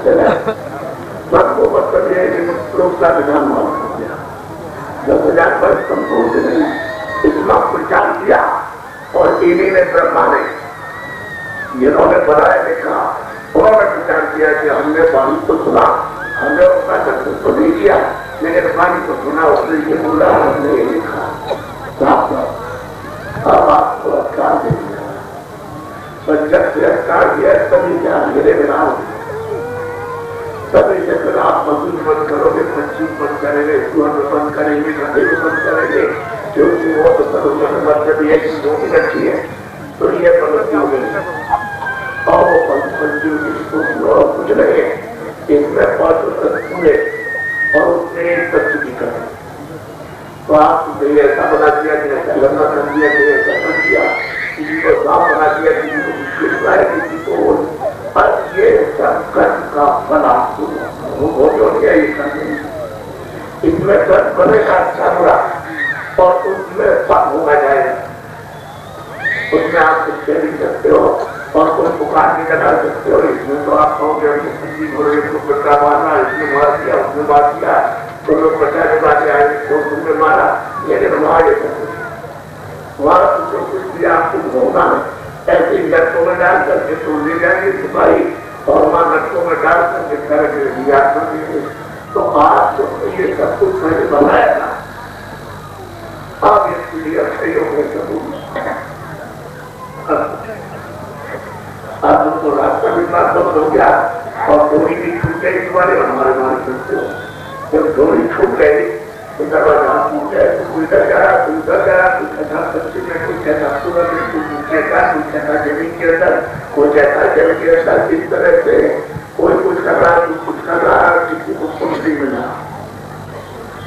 चला सबको मतलब ये लोग का विधान मालूम हो गया। 10,000 वर्ष संपूर्ण नहीं इतना प्रचार किया और इन्हीं ने ब्रह्मा ने जिन्होंने बनाया देखा उन्होंने प्रचार किया कि हमने वाणी तो सुना, हमने उसका दर्शन तो नहीं किया, लेकिन वाणी तो सुना, उसने ये बोला, हमने ये लिखा। अब आपको अधिकार दे दिया पर जब से अधिकार दिया तभी क्या मेरे बिना तभी से फिर आप मजदूर बंद करोगे, पंछी बंद करेंगे, सुअर बंद करेंगे, गधे को बंद करेंगे, क्योंकि वो तो मतलब ये चीजों की रखी है तो ये प्रगति हो गई। और वो पंछियों की कुछ रहे इसमें 5 पूरे और उसने एक तत्व की करें तो आप ऐसा बना दिया कि ऐसा लंबा कर दिया कि ऐसा कर दिया, किसी को साफ बना दिया, किसी को मुश्किल है, किसी को और ये सब कर्म का फल आपको वो हो गया। ये करने इसमें कर्म बनेगा अच्छा बुरा और उसमें सब होगा जाएगा, उसमें आप कुछ कह नहीं सकते हो और कोई पुकार नहीं लगा सकते हो। इसमें तो आप कहोगे किसी घोड़े को पट्टा मारना, इसमें मार दिया, उसमें मार दिया, तो लोग बचाने वाले आए तो तुमने मारा, लेकिन वहां ये वहां जो कुछ भी आपको भोगना है ऐसे लटकों में डाल करके तो ले जाएंगे सिपाही और वहां लटकों में डाल करके करके दिया करेंगे। तो आज तो ये सब कुछ मैंने बनाया था, अब इसके लिए सहयोग में जरूर अब हमको रास्ता भी बंद हो गया और डोरी भी छूट गई तुम्हारे हमारे मार सकते हो। जब डोरी छूट गई तो दरवाजा टूट गया, कोई इधर गया, कोई उधर गया, कोई कहता पश्चिम में, कोई कहता पूर्व में, कोई नीचे का, कोई कहता जमीन के अंदर, कोई कहता जल के अंदर। इस तरह से कोई कुछ कर रहा, कोई कुछ कर रहा, किसी को कुछ नहीं मिला।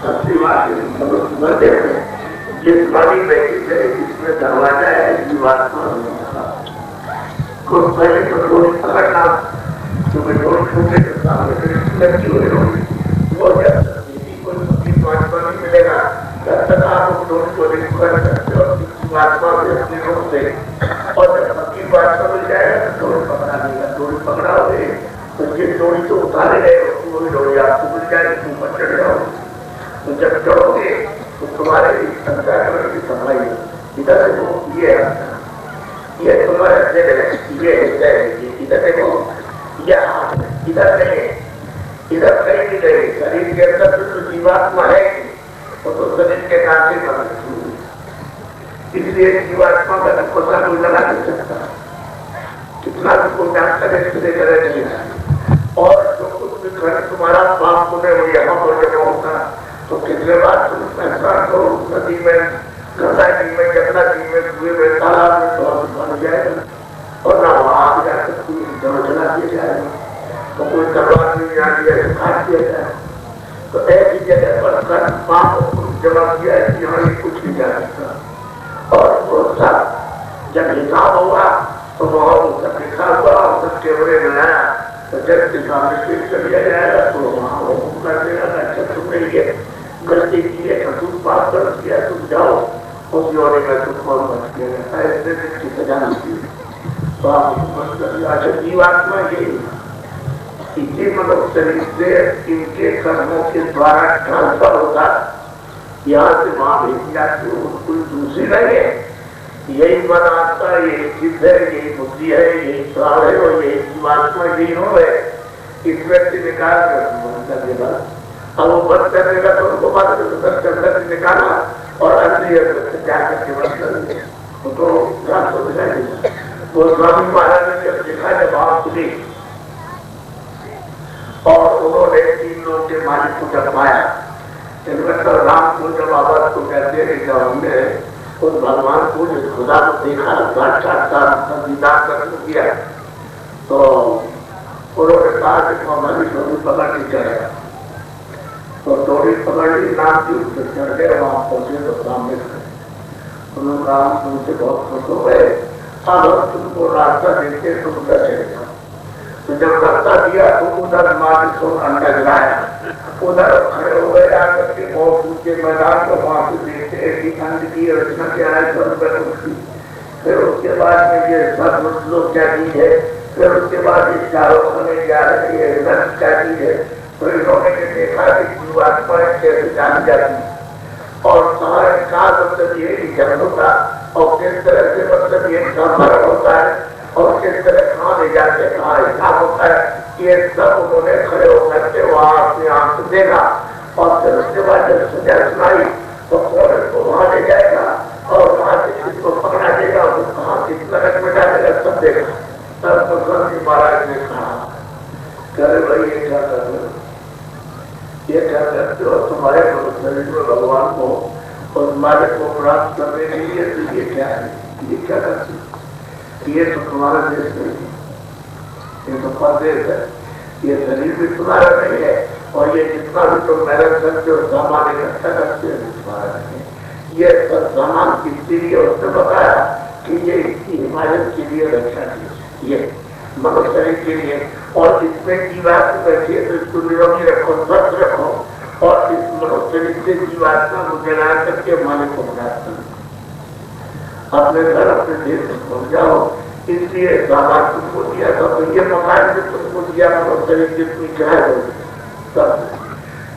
सबसे बात मध्य में जिस वाणी बैठी है जिसमें दरवाजा है जीवात्मा को पहले तो डोरी पकड़ना, क्योंकि डोरी छूटे के सामने लड़की हुई डोरी वो जब जीवात्मा नहीं मिलेगा तब तक आप उस डोरी को नहीं पकड़ सकते हो जीवात्मा से अपनी रूप से। और जब पक्की वात्मा मिल जाएगा तो डोरी पकड़ा देगा, डोरी पकड़ाओगे तो जिस डोरी को उतारे गए वही डोरी आपको मिल जाएगी, तुम पर चढ़ जाओगे। तो जब चढ़ोगे तो तुम्हारे अंतःकरण की सफाई इधर देखो, ये तुम्हारे ये इधर देखो, यह इधर नहीं, इधर कहीं नहीं गई, शरीर के अंदर तो जीवात्मा है वो तो शरीर के कांटे पर, इसलिए जीवात्मा का पता कोई लगा नहीं सकता, कितना तुमको डॉक्टर इससे करे और जो कुछ भी कर तुम्हारा पाप पुण्य वो यहाँ पर जमा होता तो कितने बार तुम फैसला करो नदी में, गंगा जी में, यमुना जी में, कुएं में, तालाब में तो बन जाएगा और ना वहां आ जाकर जमा चला दिया जाएगा तो कोई तलवार नहीं आ गया काट दिया जाए। तो ऐसी जगह पर कर पाप जमा किया है कि यहाँ कुछ नहीं जा सकता। और वो सब जब हिसाब हुआ तो वहां सब लिखा हुआ सब कैमरे में आया तो जब सामने पेश कर दिया जाएगा तो वहां वो कर देगा अच्छा तुमने ये गलती की है, कसूर पाप गलत किया, तुम जाओ उस योनि में तुमको मत किया जाता है, ऐसे की सजा मिलती है। तो आप मत करिए। अच्छा जीवात्मा यही इसी मनुष्य शरीर से इनके कर्मों के द्वारा ट्रांसफर होता, यहाँ से वहां भेजी जाती है, कोई दूसरी नहीं है। यही मन आत्मा, यही चित्त है, यही बुद्धि है, यही प्राण है और यही जीवात्मा यही हो है। इस व्यक्ति निकाल कर देगा, अब वो बंद करेगा तो उनको बात कर निकाला और अंदर से जाकर के बंद कर दिया तो रात हो जाएगी। तो स्वामी महाराज ने जब देखा जब आप खुली और को जब पाया, इनमें तो राम को जब आवाज को कहते हैं, जब हमने उस भगवान को जिस खुदा को देखा, साक्षात्कार दीदार कर किया, तो उन्होंने कहा कि हमारी डोरी पकड़ नहीं चढ़ेगा। तो डोरी पकड़ ली, नाम की उससे चढ़ गए, वहां पहुंचे तो सामने खड़े। उन्होंने कहा हम तुमसे बहुत खुश हो गए, अब हम तुमको रास्ता देते तुम उधर चले जाओ। तो जब रास्ता दिया तो उधर मारी को अंडा गिराया, उधर खड़े हो गए आकर के बहुत ऊंचे मैदान को, वहां से देखते ऐसी ठंड की रचना क्या है उसकी। फिर उसके बाद में ये सब लोग क्या चीज है, फिर उसके बाद इस चारों खाने जा रही है क्या चीज है। तो इन्होंने देखा कि जीवात्मा कैसे जानी जाती है और का मतलब ये जन्म होता और किस तरह से मतलब ये मरण होता है और किस तरह कहाँ ले जाते हैं, कहाँ हिसाब होता है, ये सब उन्होंने खड़े होकर के वहाँ अपनी आंख से देखा। और फिर उसके बाद जब सजा सुनाई तो कौन को वहाँ ले जाएगा और वहाँ से किसको पकड़ा देगा, वो कहाँ किस नरक में डालेगा, सब देखा। तब भगवान जी महाराज ने कहा, करे भाई ये क्या कर रहे हो, ये क्या करते हो, तुम्हारे शरीर में भगवान को और मालिक को प्राप्त करने के लिए तो ये क्या है, ये क्या करते हो, ये तो तुम्हारा देश नहीं है, ये तो परदेश है, ये शरीर भी तुम्हारा नहीं है और ये जितना भी तुम मेहनत करते हो सामान इकट्ठा करते हो तुम्हारा नहीं है। ये सब सामान किसके लिए उसने बताया कि ये इसकी हिमायत के लिए रक्षा की, ये मनुष्य शरीर के लिए, और इसमें जीवात्मा बैठी है तो इसको निरोगी रखो, स्वस्थ रखो और इस मनुष्य शरीर से जीवात्मा को जला करके मालिक को बनाते हैं। अपने घर अपने देश में पहुंच जाओ, इसलिए सामान तुमको दिया था, तो ये मकान जो तुमको दिया मनुष्य शरीर जितनी चाहे हो सब,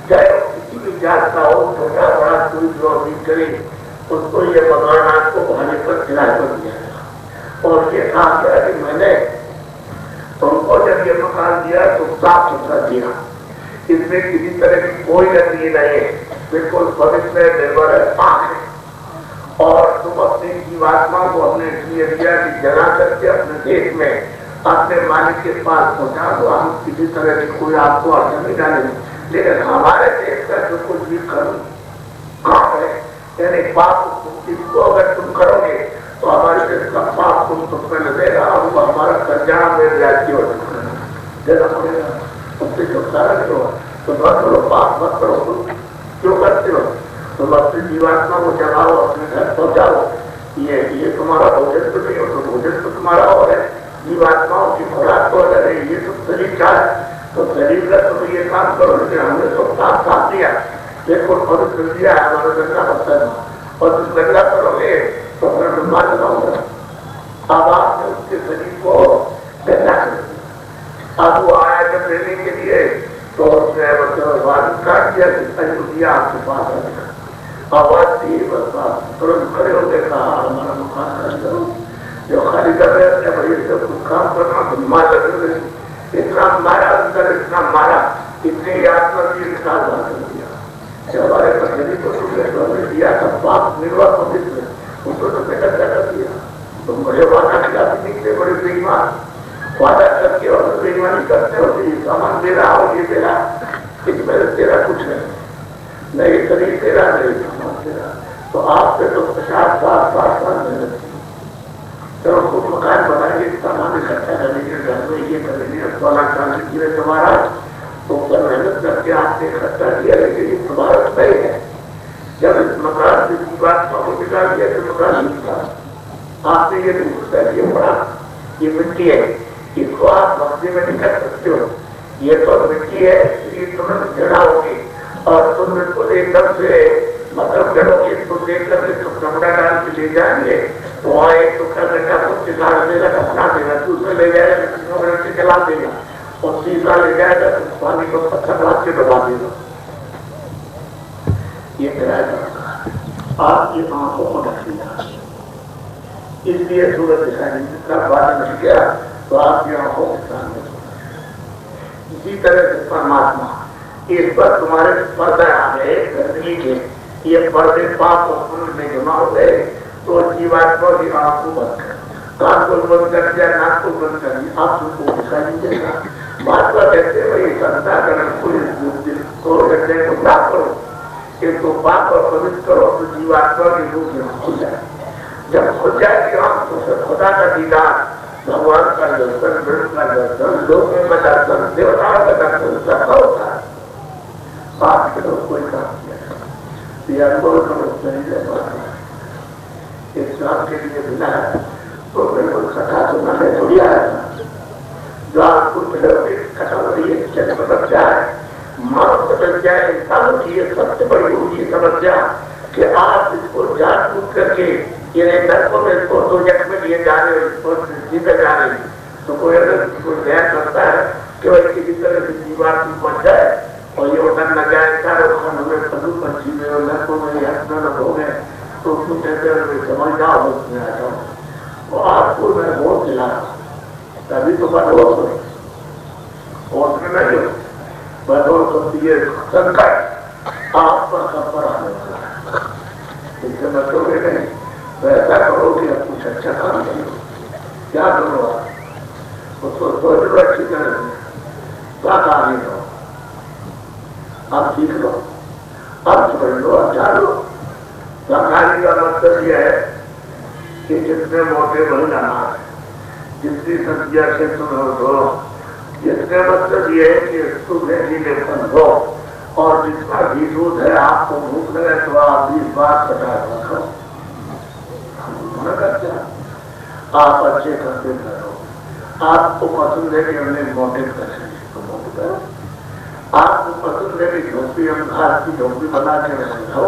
चाहे किसी भी जात का हो, छोटा बड़ा कोई जो भी करे उसको ये मकान आपको भाने पर किराए पर दिया। और ये कहा गया कि मैंने तुमको जब ये मकान दिया तो साफ सुथरा दिया, इसमें किसी तरह की कोई गंदगी नहीं है, बिल्कुल पवित्र निर्भर है, पाक है। और तुम अपनी जीवात्मा को हमने इसलिए दिया कि जला करके अपने देश में अपने मालिक के पास पहुंचा दो, हम किसी तरह की कोई आपको अड़चन नहीं डालेंगे। लेकिन हमारे देश का जो कुछ भी काम है, यानी पाप इसको अगर तुम करोगे तो हमारे देश का पाप तुम पे लगेगा और हमारा कल्याण में राज्य हो देना पड़ेगा। उससे छुटकारा करो, तो मत करो, पाप मत करो, क्यों करते हो, तुम अपनी जीवात्मा को जगाओ, अपने घर पहुंचाओ, ये तुम्हारा भोजन तो नहीं हो, तो भोजन तो तुम्हारा और है, जीवात्माओं की खुराक तो अलग है, ये सब शरीर का है, तो शरीर का तुम ये काम करो। लेकिन हमने सब साफ साफ दिया, देखो पवित्र दिया है हमारा गंगा पत्थर, और तुम गंगा करोगे तो फिर ब्रह्मा लगाऊंगा। अब आपने उसके शरीर को गंगा कर दिया। अब वो आया जब लेने के लिए तो उसने वाद काट दिया कि आपके पास आएगा, आवाज दी, बस तुरंत खड़े हो गए, कहा हमारा मकान खाली करो, जो खाली कर रहे थे भाई सब कुछ काम करना, तो मार लगे, इतना मारा अंदर, इतना मारा, इतनी आत्मा की विकास कर दिया। हमारे पत्नी को तुमने दिया था पाप निर्वाह पवित्र, उसको तुमने गंदा कर दिया। तुम बड़े वादा खिलाफ निकले, बड़े बेईमान, वादा करके और बेईमानी करते हो, ये सामान दे रहा हो, ये दे रहा, इसमें तेरा कुछ नहीं शरीर तेरा, नहीं सामान तेरा, तो आपसे तो 50-60 साल मेहनत की, चलो खुद मकान बनाएंगे, सामान इकट्ठा करेंगे, घर में ये करेंगे, 16 साल की तुम्हारा तो कर मेहनत करके आपने इकट्ठा किया, लेकिन ये तुम्हारा नहीं है। जब इस मकान से जीवात्मा को निकाल दिया तो मकान नहीं था, आपने ये नहीं पूछा, ये बड़ा ये मिट्टी है, इसको आप मस्ती में नहीं कर सकते हो, ये तो मिट्टी है, ये तुरंत जड़ा होगी और तुम बिल्कुल एकदम से मतलब करोगे, इसको देख करके तुम कपड़ा डाल के ले जाएंगे तो वहाँ एक टुकड़ा गड्ढा कुछ निकाल देगा, बना देगा, दूसरे ले जाएगा, चला देगा और सीधा ले जाएगा तो पानी को पत्थर लाद के डुबा देगा। ये कराएगा आपकी आंखों को ढक दिया, इसलिए सूरज दिखाई नहीं देता, बादल नहीं गया तो आपकी आंखों के सामने। इसी तरह से परमात्मा इस पर तुम्हारे पर्दे आ गए गंदगी के, ये पर्दे पाप और पुण्य में जमा हो गए, तो जीवात्मा की आंख को बंद कर, कान को बंद कर दिया, नाक को बंद कर दिया, आप तुमको दिखाई नहीं देगा। महात्मा कहते हैं भाई संता करण तो हृदय को ना करो, एक तो पाप और पवित्र करो तो जीवात्मा के रूप में खुल जाए। जब खुल जाएगी हम तो उसे खुदा का दीदार, भगवान का दर्शन, ब्रह्म का दर्शन, लोगों का दर्शन, देवताओं का दर्शन सबका होता है। पाप के लोग कोई काम किया ये अनुभव करो नहीं रह पाता। इस काम के लिए बिना तो बिल्कुल कथा सुनना है थोड़ी आया था जो आपको कथा हो रही है। चल समस्या है, मानव समस्या है, इंसानों की ये सबसे बड़ी ऊंची समस्या कि आप इसको जान बूझ करके ये नरकों में इसको दो जग में लिए जा रहे हो, इसको जीते जा रहे हैं। तो कोई अगर इसको ध्यान करता है कि वह किसी तरह से जीवात बच जाए और ये उतर न जाए, चारों खान हुए पशु पंछी में और नरकों में हस्न हो गए, तो उसको कहते हैं समझ जाओ उसमें आ जाओ। और आपको मैं बहुत दिला तभी तो बदौलत हो और नहीं हो बदौलत होती है संकट आप पर आने वाला। इससे मतलब नहीं वैसा करो कि आप कुछ अच्छा काम करो। क्या करो आप उसको सोच लो अच्छी तरह से, क्या काम करो आप सीख लो, आप समझ लो, आप जान लो। सरकारी का मतलब यह है कि जितने मोटे महिला जितनी सब्जियां क्षेत्र में हो, जिसका मतलब ये है कि सुबह की लेखन हो और जितना भी दूध है आपको भूख लगे तो आप 20 बार कटा रखो। आप अच्छे करते करो, आपको पसंद है कि हमने मोटे करें तो मोटे करो, आपको पसंद है कि झोंपड़ी हम घास की झोंपड़ी बना के रखो,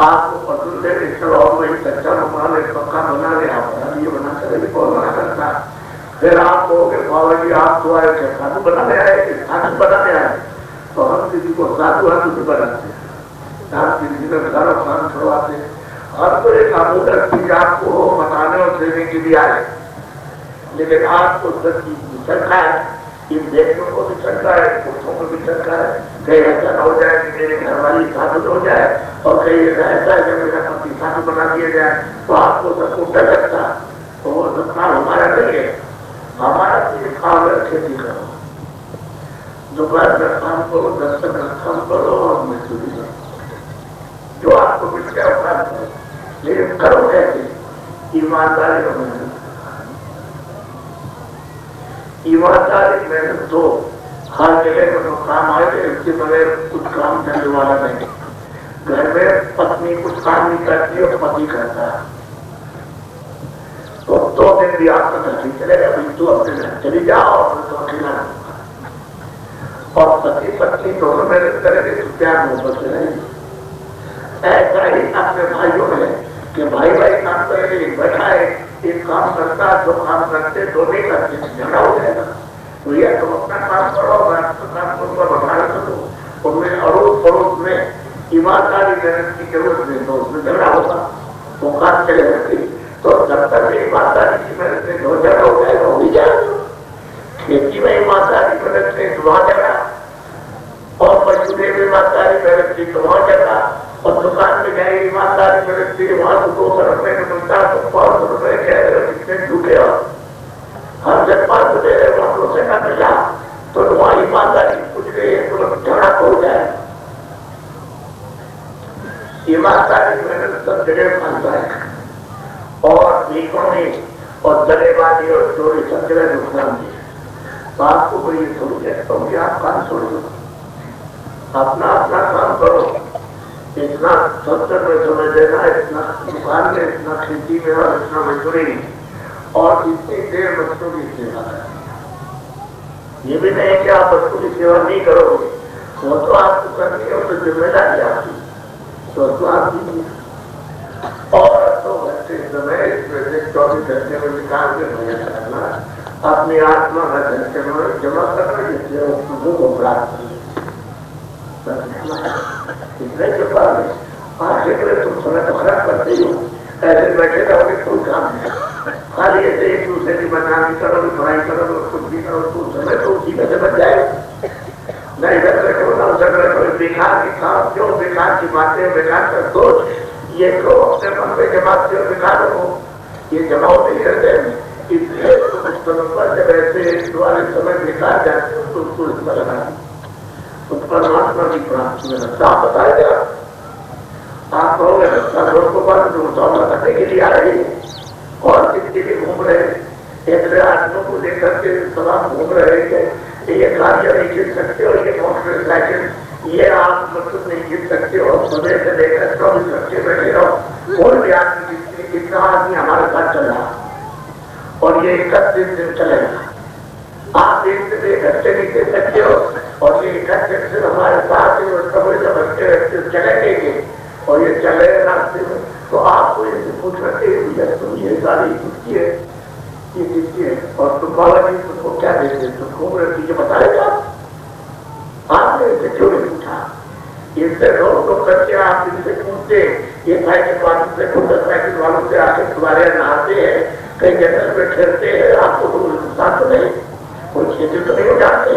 आपको पसंद है कि चलो और वही कच्चा मकान एक पक्का बना ले, आप ये बना करेंगे कौन बना करता। फिर आप कहोगे बाबा जी आप तो आए थे साधु बनाने आए कि साधु बनाने आए, तो हम किसी को साधु हाथों से बनाते हैं, आप किसी का घर और काम छुड़वाते हैं। अब तो एक आमोदक चीज आपको बताने और देने के लिए आए, लेकिन आपको सच्ची शंका है, इन देखने को भी शंका है, पुरुषों को भी शंका है, कहीं ऐसा हो जाए कि मेरे घर वाली साधु हो जाए और कहीं ऐसा है कि मेरा पति साधु बना दिया जाए, तो आपको सबको डर लगता। तो वो सब काम हमारा नहीं है, हमारा काम है खेती करो, दोपहर का काम करो, 10 तक का काम करो और मजदूरी करो, जो आपको मिल गया काम करो, लेकिन करो कैसे? ईमानदारी और मेहनत। ईमानदारी मेहनत तो हर जगह में तो काम आएगा, इसके बगैर कुछ काम चलने वाला नहीं। घर में पत्नी कुछ काम नहीं करती और पति करता है, तो 2 दिन भी आपका घर नहीं चलेगा, भाई तू अपने घर चली जाओ और तो अकेला और पति पत्नी दोनों मेहनत करेंगे तो प्यार मोहब्बत से रहेंगे। ऐसा ही अपने भाइयों में कि भाई भाई काम करेंगे, बैठा है एक काम करता जो काम करते दो नहीं करते, झगड़ा हो जाएगा। तो यह तुम अपना काम करो, मैं अपना काम करूंगा, बढ़ा करो, उनमें अड़ोस पड़ोस में ईमानदारी मेहनत की जरूरत नहीं, तो उसमें झगड़ा होगा, वो काम चलेगा। तो जब तक ईमानदारी की मेहनत से जो झगड़ा हो जाएगा हो ही जाएगा। खेती में ईमानदारी मेहनत से वहां झगड़ा, और मजदूरी में ईमानदारी मेहनत की तो वहां झगड़ा, और दुकान में गए ईमानदारी मेहनत की वहां तो 200 रुपए में मिलता है तो 500 रुपए कह रहे हो कितने झूठे हो, हर जब 500 दे रहे वहां 200 का मिला तो वहां ईमानदारी कुछ गई तो झगड़ा हो जाए। ईमानदारी मेहनत सब जगह मानता है, और भीखोनी और दलेबाजी और चोरी सब जगह नुकसान दिए। तो आपको कोई थोड़ी कहता हूँ कि आप काम छोड़ दो, अपना अपना काम करो, इतना सत्तर में समय देना, इतना दुकान में, इतना खेती में और इतना मजदूरी और इतनी देर बच्चों की सेवा है। ये भी नहीं कि आप बच्चों की सेवा नहीं करोगे, वो तो आपको करनी है, तो जिम्मेदारी आपकी, तो आप दीजिए। और 2 घंटे समय 24 घंटे में निकाल के भजन करना, अपनी आत्मा का घंटे में जमा करना, जिससे उसको को प्राप्त करें। इतने के बाद आगे के तुम समय तो खराब करते ही हो, ऐसे बैठे रहोगे कोई काम नहीं, खाली ऐसे एक दूसरे की बदनामी करो, बुराई करो, कुछ भी करो, तो समय तो उसी में से बच जाएगा। नहीं इधर बैठो ना उधर बैठो, बेकार की काम क्यों, बेकार की बातें, बेकार का सोच, ये क्यों अपने मन में जमाते हो, बेकार हो, ये जमाओ नहीं करते। इसलिए उस समय पर जब ऐसे द्वारे समय बेकार जाते हो तो उसको इसमें लगा तो परमात्मा की प्राप्ति में रास्ता बताया गया। आप कहोगे रास्ता रोड को बंद जो दौड़ करने के लिए आ रही है और किसी के घूम रहे एक आदमियों को लेकर के सलाम घूम रहे थे, ये गाड़ियां नहीं खींच सकते और ये मोटरसाइकिल ये आप मतलब नहीं खींच सकते और सुबह से लेकर 24 घंटे बैठे रहो और भी आदमी इतना आदमी हमारे साथ चल रहा और ये 31 दिन चलेगा। आप 1 से 2 घंटे नहीं दे सकते हो और ये 31 दिन हमारे साथ बच्चे चलेंगे और ये चले रास्ते में तो आपको ये पूछ रहे तुम ये गाड़ी किसकी है, ये किसकी है और तुम बाबा जी तुमको क्या देते तुम घूम रहे चीजें बताएगा। आपने इसे क्यों नहीं पूछा? इससे रोक करके आप इनसे पूछते ये साइकिल वालों से मोटरसाइकिल वालों से आके तुम्हारे नहाते हैं कहीं जंगल में खेलते हैं आपको तो साथ नहीं कोई खेती तो नहीं हो जाते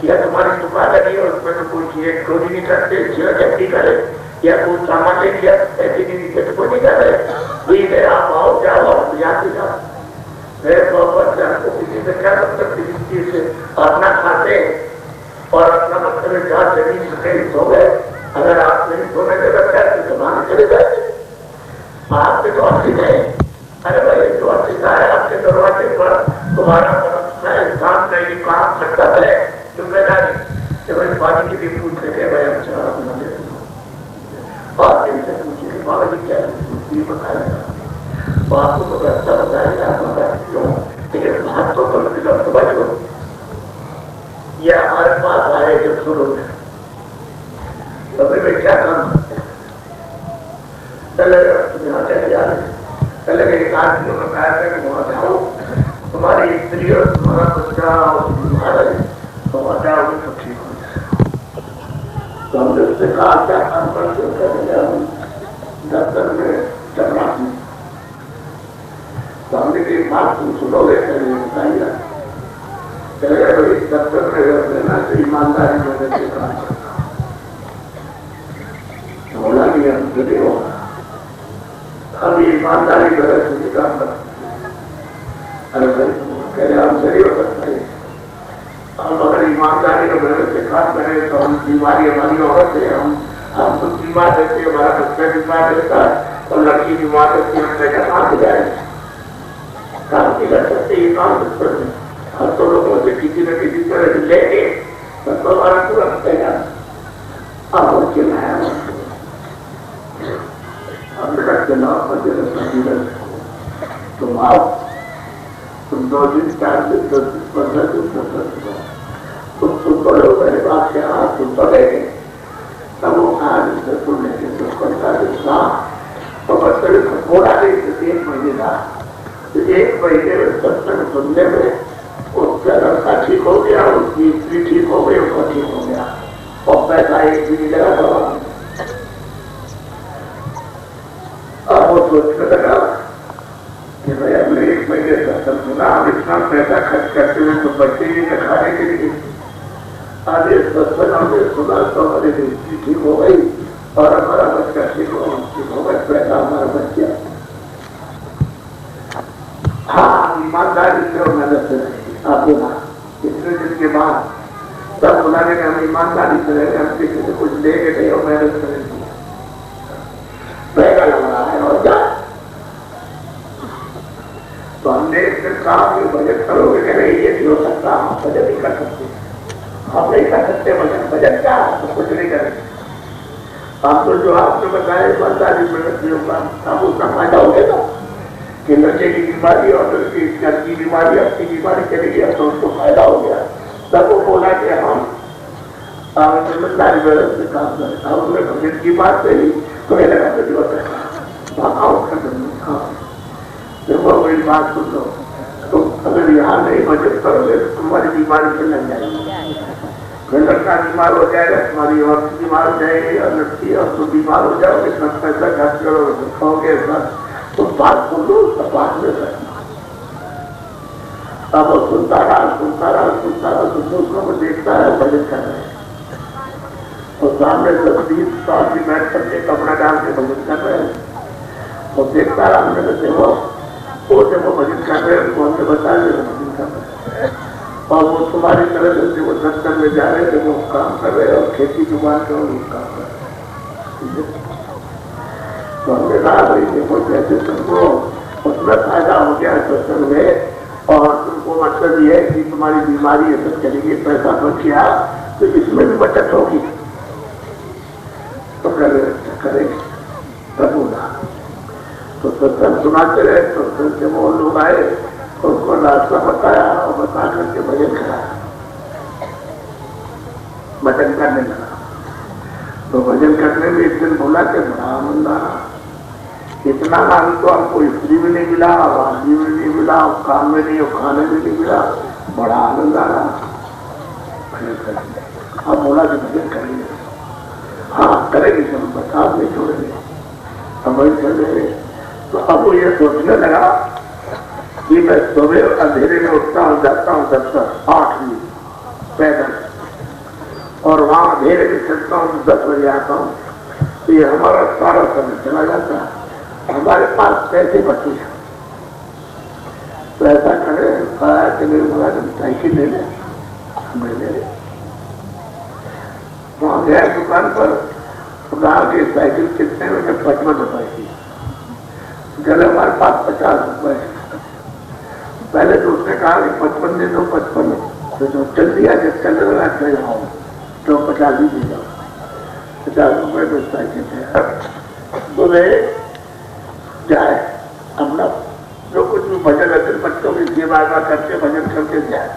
या तुम्हारी दुकान लगी और उसमें तो कोई चीजें चोरी नहीं करते चेटी करे या कोई सामान ले लिया ऐसी नीचे तो कोई नहीं कर रहे ठीक है आप आओ जाओ और जाते जाओ आपको किसी से क्या मतलब किसी चीज से अपना खाते और अपना मतलब जहाँ जमीन कहीं सो गए अगर आप नहीं सोने के रखा है तो जमाने चले जाए आपके तो अच्छी नहीं अरे भाई जो अच्छी है आपके दरवाजे पर तुम्हारा काम नहीं काम करता है जिम्मेदारी जब पानी के लिए पूछ रहे भाई हम और इनसे पूछे कि बाबा जी क्या बताएगा तो आपको तो रास्ता बताएगा क्यों लेकिन बात तो समझ लो यह हमारे पास आए जब शुरू में तभी में क्या काम पहले चले जा रहे पहले एक आदमी ने कहा था कि वहां जाओ तुम्हारी स्त्री और तुम्हारा बच्चा और तुम्हारा तो वहां जाओ तो ठीक हो जाए। तो हमने उससे कहा क्या काम करते दफ्तर में चलना तो हमने की बात तुम सुनोगे बताइए चले गए दफ्तर में रहना तो ईमानदारी होने से काम करता होना नहीं हमसे नहीं होगा हम ईमानदारी वगैरह से काम करते अरे भाई कह रहे हमसे नहीं हो सकता है हम अगर ईमानदारी वगैरह से काम करें तो हम बीमारी हमारी औरत है हम खुद बीमार रहते हमारा बच्चा बीमार रहता है और लड़की बीमार रहती है हम पैसा कहाँ से जाएंगे काम नहीं कर सकते ये काम कर हम तो लोगों से किसी न किसी तरह से लेके तो हमारा तुरंत पैसा अब चलाया तुम आओ तुम 2 दिन 4 दिन 10 दिन 15 दिन तुम बड़े मेरे बात के हाथ तुम पड़ेगे तब वो कहानी से सुनने के तो करता तो बच्चे थोड़ा नहीं 1 महीने का 1 महीने में सत्संग सुनने में उसका लड़का ठीक हो गया उसकी स्त्री ठीक हो गई उसका ठीक हो गया और पैसा 1 भी नहीं लगा दवा अब वो सोचने लगा कि भाई हमने 1 महीने सत्संग सुना हम इतना पैसा खर्च करते हुए तो बच्चे भी खाने के लिए आगे सत्संग हमने सुना तो हमारी स्त्री ठीक हो गई और हमारा बच्चा ठीक हो गया पैसा हमारा बच गया। हाँ ईमानदारी से और मेहनत से आपको इतने दिन के बाद तब बुलाने में हम ईमानदारी से रहेंगे हम किसी से कुछ लेके नहीं और मेहनत करेंगे पैसा लग रहा है और क्या तो हमने एक दिन कहा कि बजट करोगे कि नहीं ये नहीं हो सकता हम बजट नहीं कर सकते हम नहीं कर सकते बजट क्या तो कुछ नहीं करेंगे आपको जो आपने बताया ईमानदारी मेहनत होगा तब उसका फायदा हो गया कि लड़के की बीमारी और लड़की घर की बीमारी आपकी बीमारी चली गया तो उसको फायदा हो गया तब वो बोला कि हम जिम्मेदारी व्यवस्था से काम करें अब उन्होंने बजट की बात कही तो ये लगा तो देखो मेरी बात सुन लो तो अगर यहाँ नहीं बजट करोगे तो तुम्हारी बीमारी से लग जाएगी फिर लड़का बीमार हो जाएगा तुम्हारी औरत बीमार हो जाएगी और लड़की और तुम बीमार हो जाओगे सब पैसा खर्च करोगे खाओगे तो बात सुन लो उसका बात में रखना अब वो सुनता रहा तो दूसरों को देखता है बजट कर रहे हैं और सामने 10-20 साल की बैठ करके कपड़ा डाल के बजट कर रहे हैं और देखता रहा मैंने देखो वो जब वो बजट कर रहे हैं उनको हमने बता दिया बजट कर रहे हैं और वो तुम्हारी तरह से वो दफ्तर में जा रहे थे, वो काम कर रहे और खेती जुबान का वो काम कर रहे। तो हमने कहा भाई देखो जैसे तुमको उसमें फायदा हो गया सत्संग में, और तुमको मतलब ये है कि तुम्हारी बीमारी ये सब चलेगी, पैसा बच गया, तो इसमें भी बचत होगी, तो करेंगे प्रभु ना। तो सत्संग सुनाते रहे, तो फिर वो लोग आए, उनको रास्ता बताया और बता करके भजन कराया, भजन करने लगा। तो भजन करने में एक दिन बोला कि बड़ा आनंद आ रहा, इतना आनंद तो हमको स्त्री में नहीं मिला, वादी में नहीं मिला, काम में नहीं, खाने में नहीं मिला, बड़ा आनंद आ रहा। भजन करेंगे। अब बोला कि भजन करेंगे, हाँ करेंगे, सब बता नहीं छोड़ेंगे, अब वही चल रहे। तो अब वो ये सोचने लगा कि मैं सुबह अंधेरे में उठता हूँ, जाता हूँ दफ्तर 8 बजे पैदल, और वहां अंधेरे में चलता हूँ 10 बजे आता हूँ, तो ये हमारा सारा समय चला जाता है, हमारे पास पैसे बचे हैं। तो ऐसा करें, कहा कि मेरे बोला साइकिल ले लें, मैं ले लें। वहां गया दुकान पर, कहा कि साइकिल कितने में? 55 रुपए की। चले हमारे पास 50 रुपए। पहले तो उसने कहा कि 55 दे दो, 55, तो जो चल दिया, जब चल रहा चल जाओ, तो 50 ही दे जाओ, 50 रुपए में साइकिल है। बोले जाए अपना जो कुछ भी भजन अगर बच्चों की सेवा करके भजन करके जाए,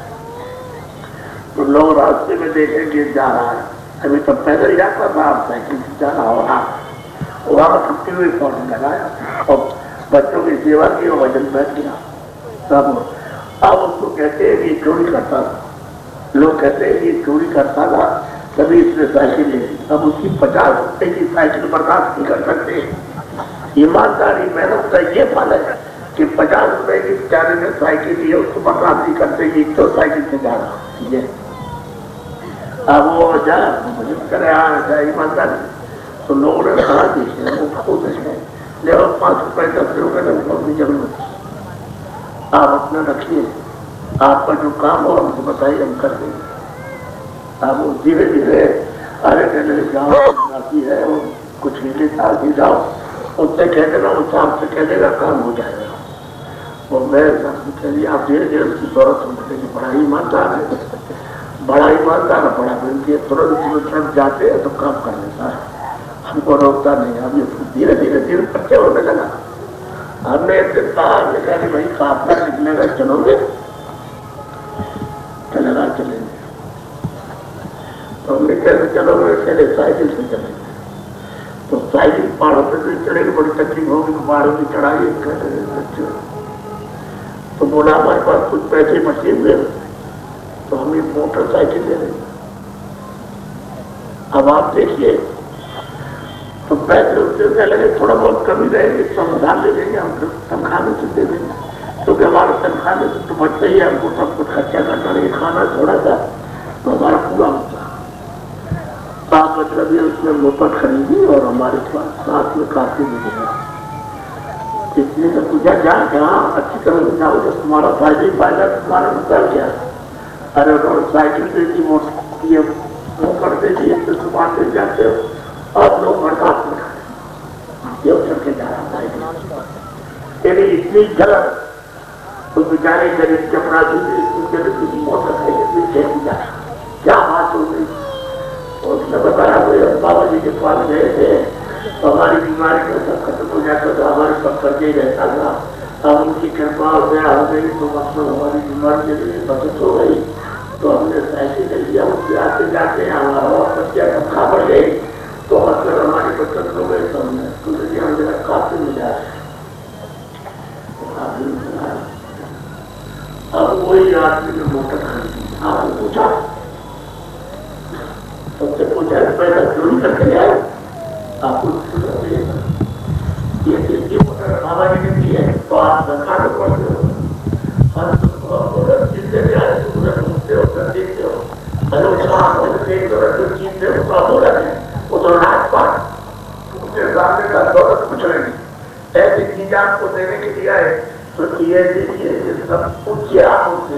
तो लोग रास्ते में देखेंगे जा रहा है, अभी तो पैदल जाता था, आप साइकिल से जा रहा हो रहा, वहां छुट्टी हुई फौरन लगाया और बच्चों की सेवा की और भजन बैठ गया। अब उसको कहते हैं कि चोरी करता था, लोग कहते हैं कि चोरी करता था, तभी इसने साइकिल ले ली। अब उसकी 50 रुपए की साइकिल बर्दाश्त नहीं कर सकते। ईमानदारी मेहनत का ये फल है कि 50 रुपए की बेचारे ने साइकिल ली, उसको बर्दाश्त नहीं करते कि तो साइकिल से जा रहा है। अब वो जा भजन करे ईमानदारी, तो लोगों ने कहा देखिए वो खुद है, ले 5 रुपए 10 रुपए की जरूरत, आप अपना रखिए, आपका जो काम हो हमको बताइए, हम कर देंगे। आप वो धीरे धीरे अरे कहने जाओ बाकी है, वो कुछ नीचे डालती जाओ, उससे कह देना, उस आपसे कह देगा काम हो जाएगा। वो मैं कह दिया आप धीरे धीरे उसकी जरूरत समझते कि बड़ा ईमानदार है, बड़ा ईमानदार है, बड़ा बेनती है, तुरंत जाते हैं तो काम कर लेता है, हमको रोकता नहीं। अब ये धीरे धीरे धीरे बच्चे होने लगा। हमने एक दिन कहा कि भाई काफला निकलेगा, चलोगे? चलेगा, चलेंगे। तो हमने कैसे चलोगे? चले साइकिल से चलेंगे। तो साइकिल पहाड़ों पर भी चढ़ेगी, बड़ी तकलीफ होगी, पहाड़ों की चढ़ाई बच्चे। तो बोला हमारे पास कुछ पैसे बचे हुए, तो हम ये मोटरसाइकिल ले लेंगे। अब आप देखिए, तो पैसे उससे लगे थोड़ा बहुत कमी रहेगी, संविधान ले लेंगे, हम तनख्वाह में से दे देंगे, क्योंकि हमारा तनख्वाह में तो बचता ही है, हमको सब कुछ खर्चा करना नहीं, खाना थोड़ा सा तो हमारा पूरा होता। आप मतलब ये उसने मुफ्त खरीदी और हमारे पास साथ में काफी मिलेगा। इसलिए तो पूछा जाए कहाँ अच्छी तरह से जाओ, तो तुम्हारा फायदा ही फायदा, तुम्हारा मतलब क्या? अरे साइकिल देती वो कर देती है, तो सुबह से जाते हो, अब लोग बर्दाश्त में ये चढ़ के जा रहा है। इतनी गलत, तो बेचारे गरीब कपड़ा क्या बात हो गई? उसने बताया बाबा जी के पास गए थे, तो हमारी बीमारी में सब खत्म हो जाता था, हमारे सब करके ही रहता था। अब उनकी कृपा हो गई, तो मतलब हमारी बीमारी के लिए बचत हो गई, तो हमने साइकिल ले लिया, उससे आते जाते हमारा बच्चा खा बढ़ गई, तो मतलब हमारी बचत हो गई, तो हमने काफी मिला। अब वही आदमी ने मोटर खरीदी, आपने पूछा, सबसे पूछा पैसा चोरी करके आए, आपको ये मोटर बाबा जी ने दी है, तो आप सरकार को पढ़ते हो, जितने भी आए घूमते हो, देखते हो, वो तो राजपाट उसके सामने का दौलत कुछ नहीं, ऐसी चीज आपको देने के लिए आए, तो ये देखिए सब पूछिए आप उनसे,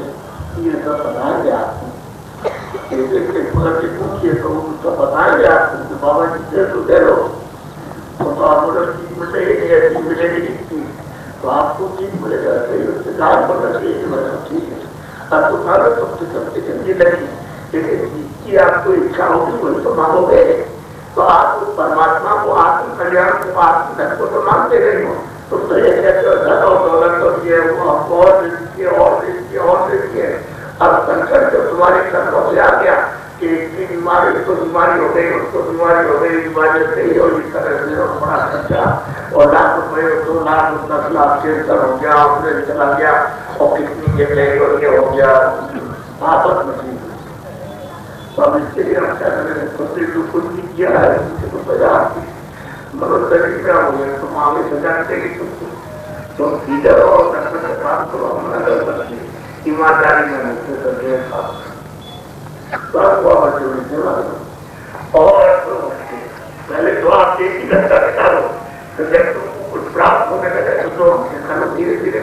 ये सब बता पूछिए तो उसको बताएंगे आपको बाबा जी से तो दे लो तो आप चीज मिलेगी ऐसी मिलेगी नहीं तो आपको चीज मिलेगा सही उससे काम करना चाहिए ठीक है आपको सारा सबसे सबसे चंगी लगी लेकिन जिसकी आपको इच्छा होगी वही तो मांगोगे तो आप उस परमात्मा को आत्म कल्याण को आत्म धन को तो मांगते नहीं हो तो ये कहते हो धन और दौलत और ये और देखिए अब संकट जो तुम्हारे कर्मों से आ गया कि इतनी बीमारी उसको बीमारी हो गई उसको बीमारी हो गई बीमारी सही हो इस तरह से बड़ा खर्चा और लाख रुपए 2 लाख 10 लाख कैंसर हो गया ऑपरेशन चला गया और कितनी जगह और ये हो गया आपस में तो अब इसके लिए हम क्या करें कुछ नहीं किया है तो सजा मगर क्या हो गया तो आगे सजा देगी तो सीधे और काम करो हमारा ईमानदारी में मुझसे करके और पहले तो आप एक ही घंटा बिता लो तो जब तुमको कुछ प्राप्त होने लगे तो धीरे धीरे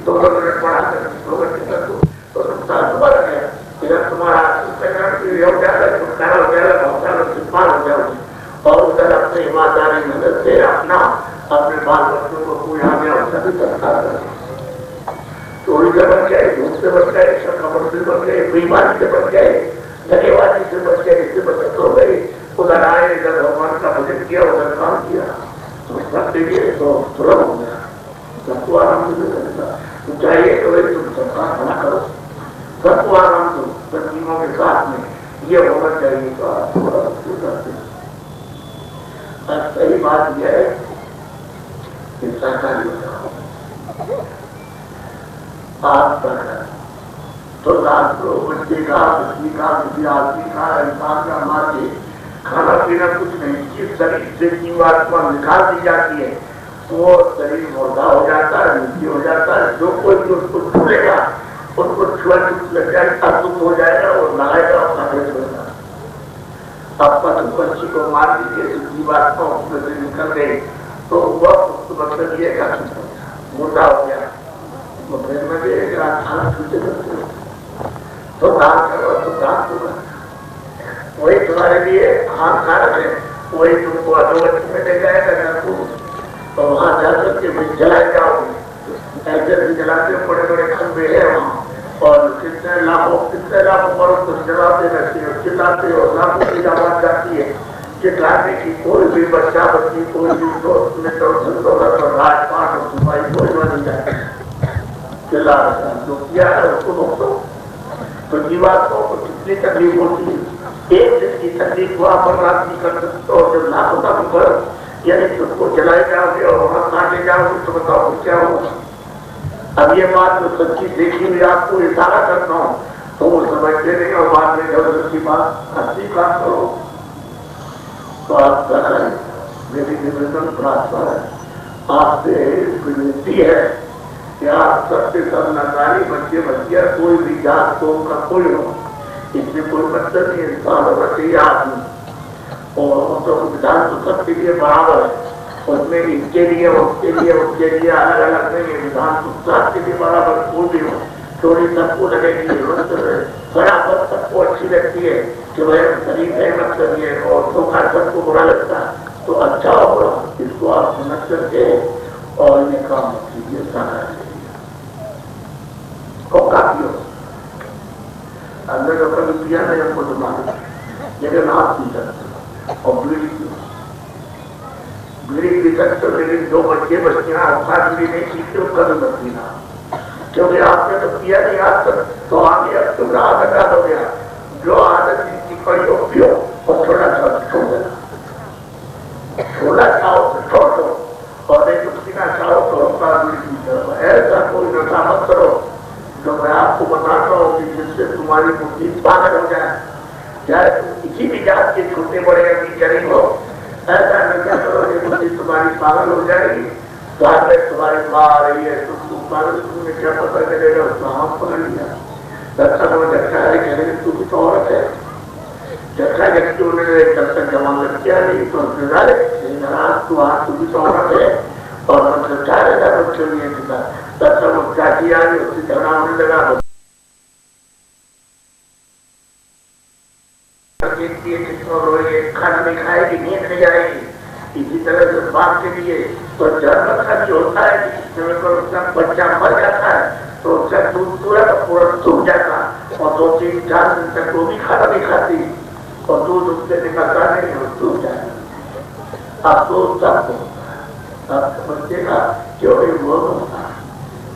2 मिनट पढ़ा कर 2 घंटे कर दो तो सुबह लगे फिर तुम्हारा हो जाएगा छुटकारा हो जाएगा बहुत सारा सिद्धांत हो जाओगे और उधर अपने ईमानदारी मदद से अपने बाल बच्चों को कोई आ गया उसका भी संस्कार करें चोरी से बच गए झूठ से बच गए कपड़ से बच गए बेईमानी से बच गए धन्यवादी से बच गए इससे बचत हो गई उधर आए इधर भगवान का भजन किया उधर काम किया तो सबके लिए तो सुलभ हो गया सबको आराम से करेगा तो चाहिए तो भाई तुम सबका भला करो सबको आराम दो सज्जीवों के साथ में ये होना चाहिए तो आप थोड़ा करते हैं सही बात यह है कि सरकारी आप तो बच्चे का बच्ची का किसी आदमी का इंसान का मार के खाना पीना कुछ नहीं जिस शरीर से जीवात्मा निकाल दी जाती है वो शरीर मुर्दा हो जाता है मृत्यु हो जाता है जो कोई भी उसको छूलेगा उनको छुआ लग जाएगा अशुद्ध हो जाएगा और लगाएगा और खाते छोड़ेगा अब पशु पक्षी को मार दीजिए जीवात्मा उसमें से निकल गई तो वह मतलब ये मुर्दा हो गया तो फिर में भी एक खाना छूटे करते तो दान करो तो दान होगा वही तुम्हारे लिए हानिकारक है वही तुमको अधोगति में ले जाएगा तो वहां जाकर के भी जलाए जाओगे ऐसे भी जलाते बड़े बड़े खंभे है वहां और कितने लाखों बरस तो जलाते रहते हो चिल्लाते हो लाखों की आवाज जाती है चिल्लाने की कोई भी बच्चा बच्ची कोई भी दोस्त मित्र राजपाट और सिपाही कोई नहीं जाए चिल्ला रहा जो किया है उसको रोको तो जीवात्मा को कितनी तकलीफ होती है एक दिन की तकलीफ को आप बर्दाश्त नहीं कर सकते और जब ना होता तो करो यानी उसको जलाए जाओगे और वहां काटे जाओगे तो बताओ क्या होगा अब ये बात जो सच्ची देखी हुई आपको इशारा करता हूँ तो वो समझते नहीं और बाद में जब की बात हंसी बात करो तो आप मेरी निवेदन प्रार्थना है आपसे विनती है कि आप सबसे सब नकारी बच्चे बच्चिया कोई भी जात को का कोई हो इसमें कोई मतलब नहीं इंसान होना चाहिए आदमी और तो विधान तो सबके लिए बराबर है उसमें इनके लिए उसके लिए अलग अलग नहीं है विधान तो सबके लिए बराबर कोई भी हो चोरी सबको लगेगी बराबर सबको अच्छी लगती है कि भाई शरीर है मत करिए और धोखा सबको बुरा लगता है तो अच्छा होगा इसको आप समझ करके और ये काम कीजिए सारा और काफी हो अंदर का कभी पिया नहीं हमको तो मालूम लेकिन आप पी सकते और बीड़ी पी सकते लेकिन जो बच्चे बच्चियां अवकाश भी नहीं पीते वो कभी मत पीना क्योंकि आपने तो पिया नहीं आज तक तो आगे अब तुम आदत हो गया जो आदत जिसकी पड़ी हो पियो और थोड़ा सा छोड़ देना छोड़ा चाहो तो छोड़ दो और नहीं तो पीना चाहो तो ऐसा कोई नशा मत करो तो मैं आपको बताता हूँ कि जिससे तुम्हारी बुद्धि पागल हो जाए चाहे तुम किसी भी जात के छोटे बड़े अभी गरीब हो ऐसा नशा करो कि बुद्धि तुम्हारी पागल हो जाएगी तो में तुम्हारी माँ आ रही है तुम पागल तुमने क्या पता चलेगा उसको हाथ पकड़ लिया दर्शन में झटका है कहने तू भी तो औरत है झटका झटकी उन्होंने जब तक जमा लग किया नहीं तो नाराज तू हाथ तू भी तो औरत है और हम 4000 बच्चों ने दिखा तब तक वो क्या किया उससे झगड़ा होने लगा देखती है किसको रोए, खाना नहीं खाएगी, नींद नहीं आएगी। इसी तरह से बाप के लिए तो जन्म खर्च होता है कि समय पर उसका बच्चा मर जाता है तो उसका दूध पूरा का पूरा सूख जाता और 2-3-4 दिन तक वो भी खाना नहीं खाती और दूध उससे निकलता नहीं और सूख जाता। अब तो सबको बच्चे का क्यों वो होता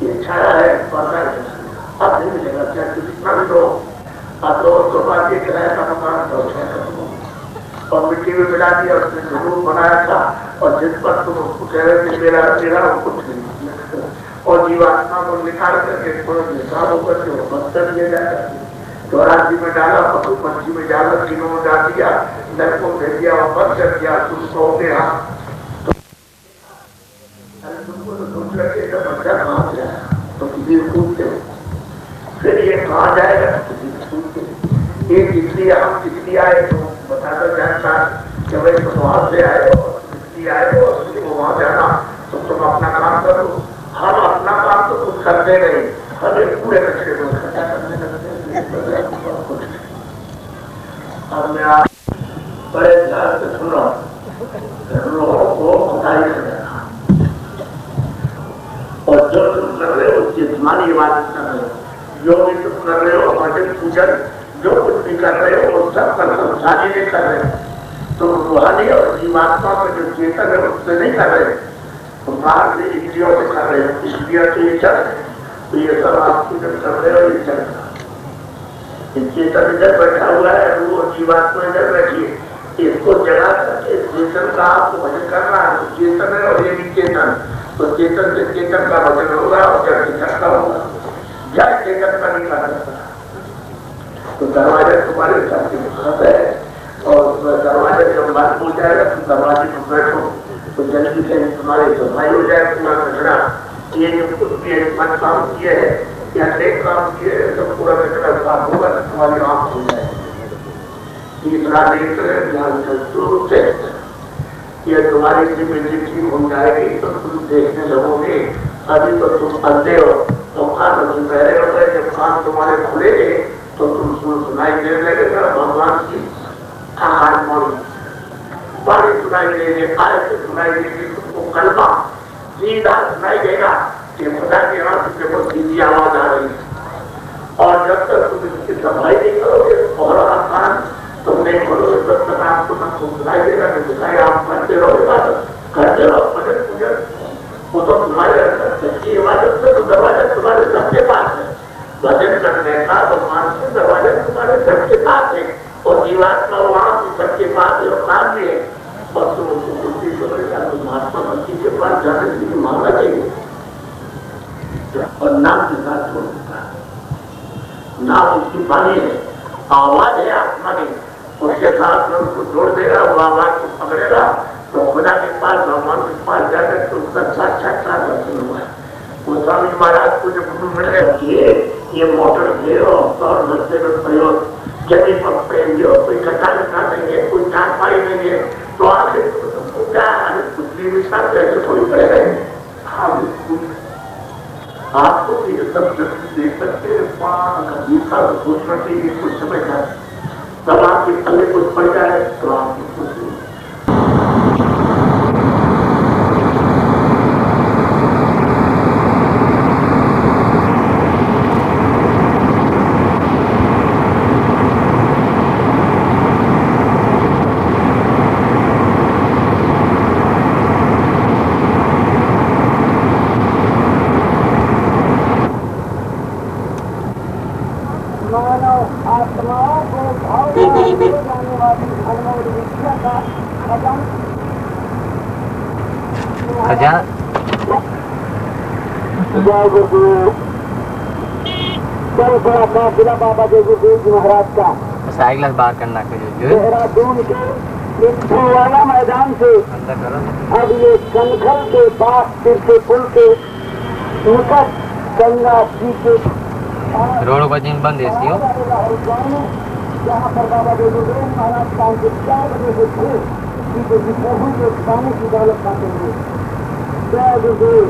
ये छाया है पढ़ना अब नहीं मिलेगा क्या कितना भी लो। अब तो उसको बाद ये किराया का मकान तो और मिट्टी में मिला दिया, उसने जरूर बनाया था और जिस पर तुम उसको कह रहे थे मेरा कुछ नहीं और जीवात्मा को निकाल करके थोड़ा निकाल होकर के बस्तर दिया जाता। चौरासी में डाला, पशु पंछी में डाला, तीनों में डाल दिया, नर को भेज दिया और बंद कर दिया। तुम कहोगे यहाँ तुमको तो सोच रहे बच्चा कहाँ गया तो किसी पूछते हो, फिर ये कहाँ जाएगा किसी पूछते ये इसलिए हम इसलिए आए तो बताता जानता कि भाई तुम वहां से आए हो इसलिए आए हो तुमको वहां जाना तो तुम अपना काम करो। हम अपना काम तो कुछ करते नहीं, हमें पूरे कचरे को इकट्ठा करने लगते। अब मैं आप बड़े ध्यान से सुनो, लोगों को बताई कर देना और जो तुम कर रहे हो जिस्मानी इबादत कर रहे हो, जो भी तुम कर रहे हो भजन पूजन जो कुछ भी कर रहे हो वो सब कर संसारी कर रहे हो। तो रूहानी और जीवात्मा में जो चेतन है उससे नहीं कर रहे, तो बाहर से इंद्रियों से कर रहे हो। इंद्रियों से ये चल तो ये सब आप पूजन कर रहे हो ये चल चेतन इधर बैठा हुआ है वो जीवात्मा इधर बैठी है, इसको जगा करके चेतन का आपको भजन करना है। चेतन है और ये भी चेतन, तो चेतन से चेतन का भजन होगा और जड़ चेतन का होगा। जड़ चेतन का नहीं कर सकता तो दरवाजा तुम्हारे साथ है और दरवाजा जब बंद हो जाएगा तो दरवाजे पर बैठो तो जल्दी से तुम्हारी सफाई हो जाए। पूरा कचरा ये जो कुछ भी मन काम किए है या अनेक काम किए तो पूरा कचरा साफ होगा तो तुम्हारी आंख हो जाएगी। तीसरा नेत्र ध्यान से ये तुम्हारी जिम्मेदारी ठीक हो जाएगी तो तुम देखने लगोगे। अभी तो तुम अंधे हो तो कान सुन रहे हो, जब कान तुम्हारे खुलेंगे तो तुम सुनाई देने लगेगा भगवान की बाणी सुनाई देंगे, आयत सुनाई देगी, तुमको कलमा सीधा सुनाई देगा कि खुदा के हाथ से बहुत सीधी आवाज आ रही है। और जब तक तुम इसकी सफाई नहीं करोगे और कान तुम नहीं खोलोगे तब तक आपको न सुनाई देगा नहीं दिखाई। आप करते रहो भजन पूजन वो तो तुम्हारे अंदर सच्ची इबादत से तो दरवाजा तुम्हारे सबके पास है। भजन करने का भगवान से दरवाजा तुम्हारे सबके पास है और जीवात्मा वहां भी सबके पास है और काम भी है और तुम उसको बुद्धि करेगा तो महात्मा भक्ति के पास जाने के लिए मांगा चाहिए और नाम के साथ छोड़ देता है। नाम उसकी पानी है, आवाज है आत्मा की, उसके साथ में उसको जोड़ देगा, वो आवाज को पकड़ेगा तो खुदा के पास भगवान के पास जाकर तो उसका साक्षात्कार दर्शन हुआ है। वो स्वामी महाराज को जब मिल रहे ये मोटर थे और रस्ते में प्रयोग जमी पकड़े कोई कटा लिखा नहीं है, कोई चारपाई नहीं है तो आखिर तुमको क्या कुछ विस्तार कैसे थोड़ी पड़ेगा। आपको ये सब देख सकते गीता सोचना चाहिए कुछ समय का, तब आपके पहले कुछ पड़ जाए तो आपको कुछ बाबा देवदेव जी महाराज का साइकिल बाहर करना देहरादून के वाला मैदान से अब ये कनखल के पास फिर के पुल के निकट गंगा जी के रोड पर जिन बंद है जहाँ पर बाबा देवदेव महाराज 4 बजे से थे की दौलत पाते हुए जय गुरुदेव।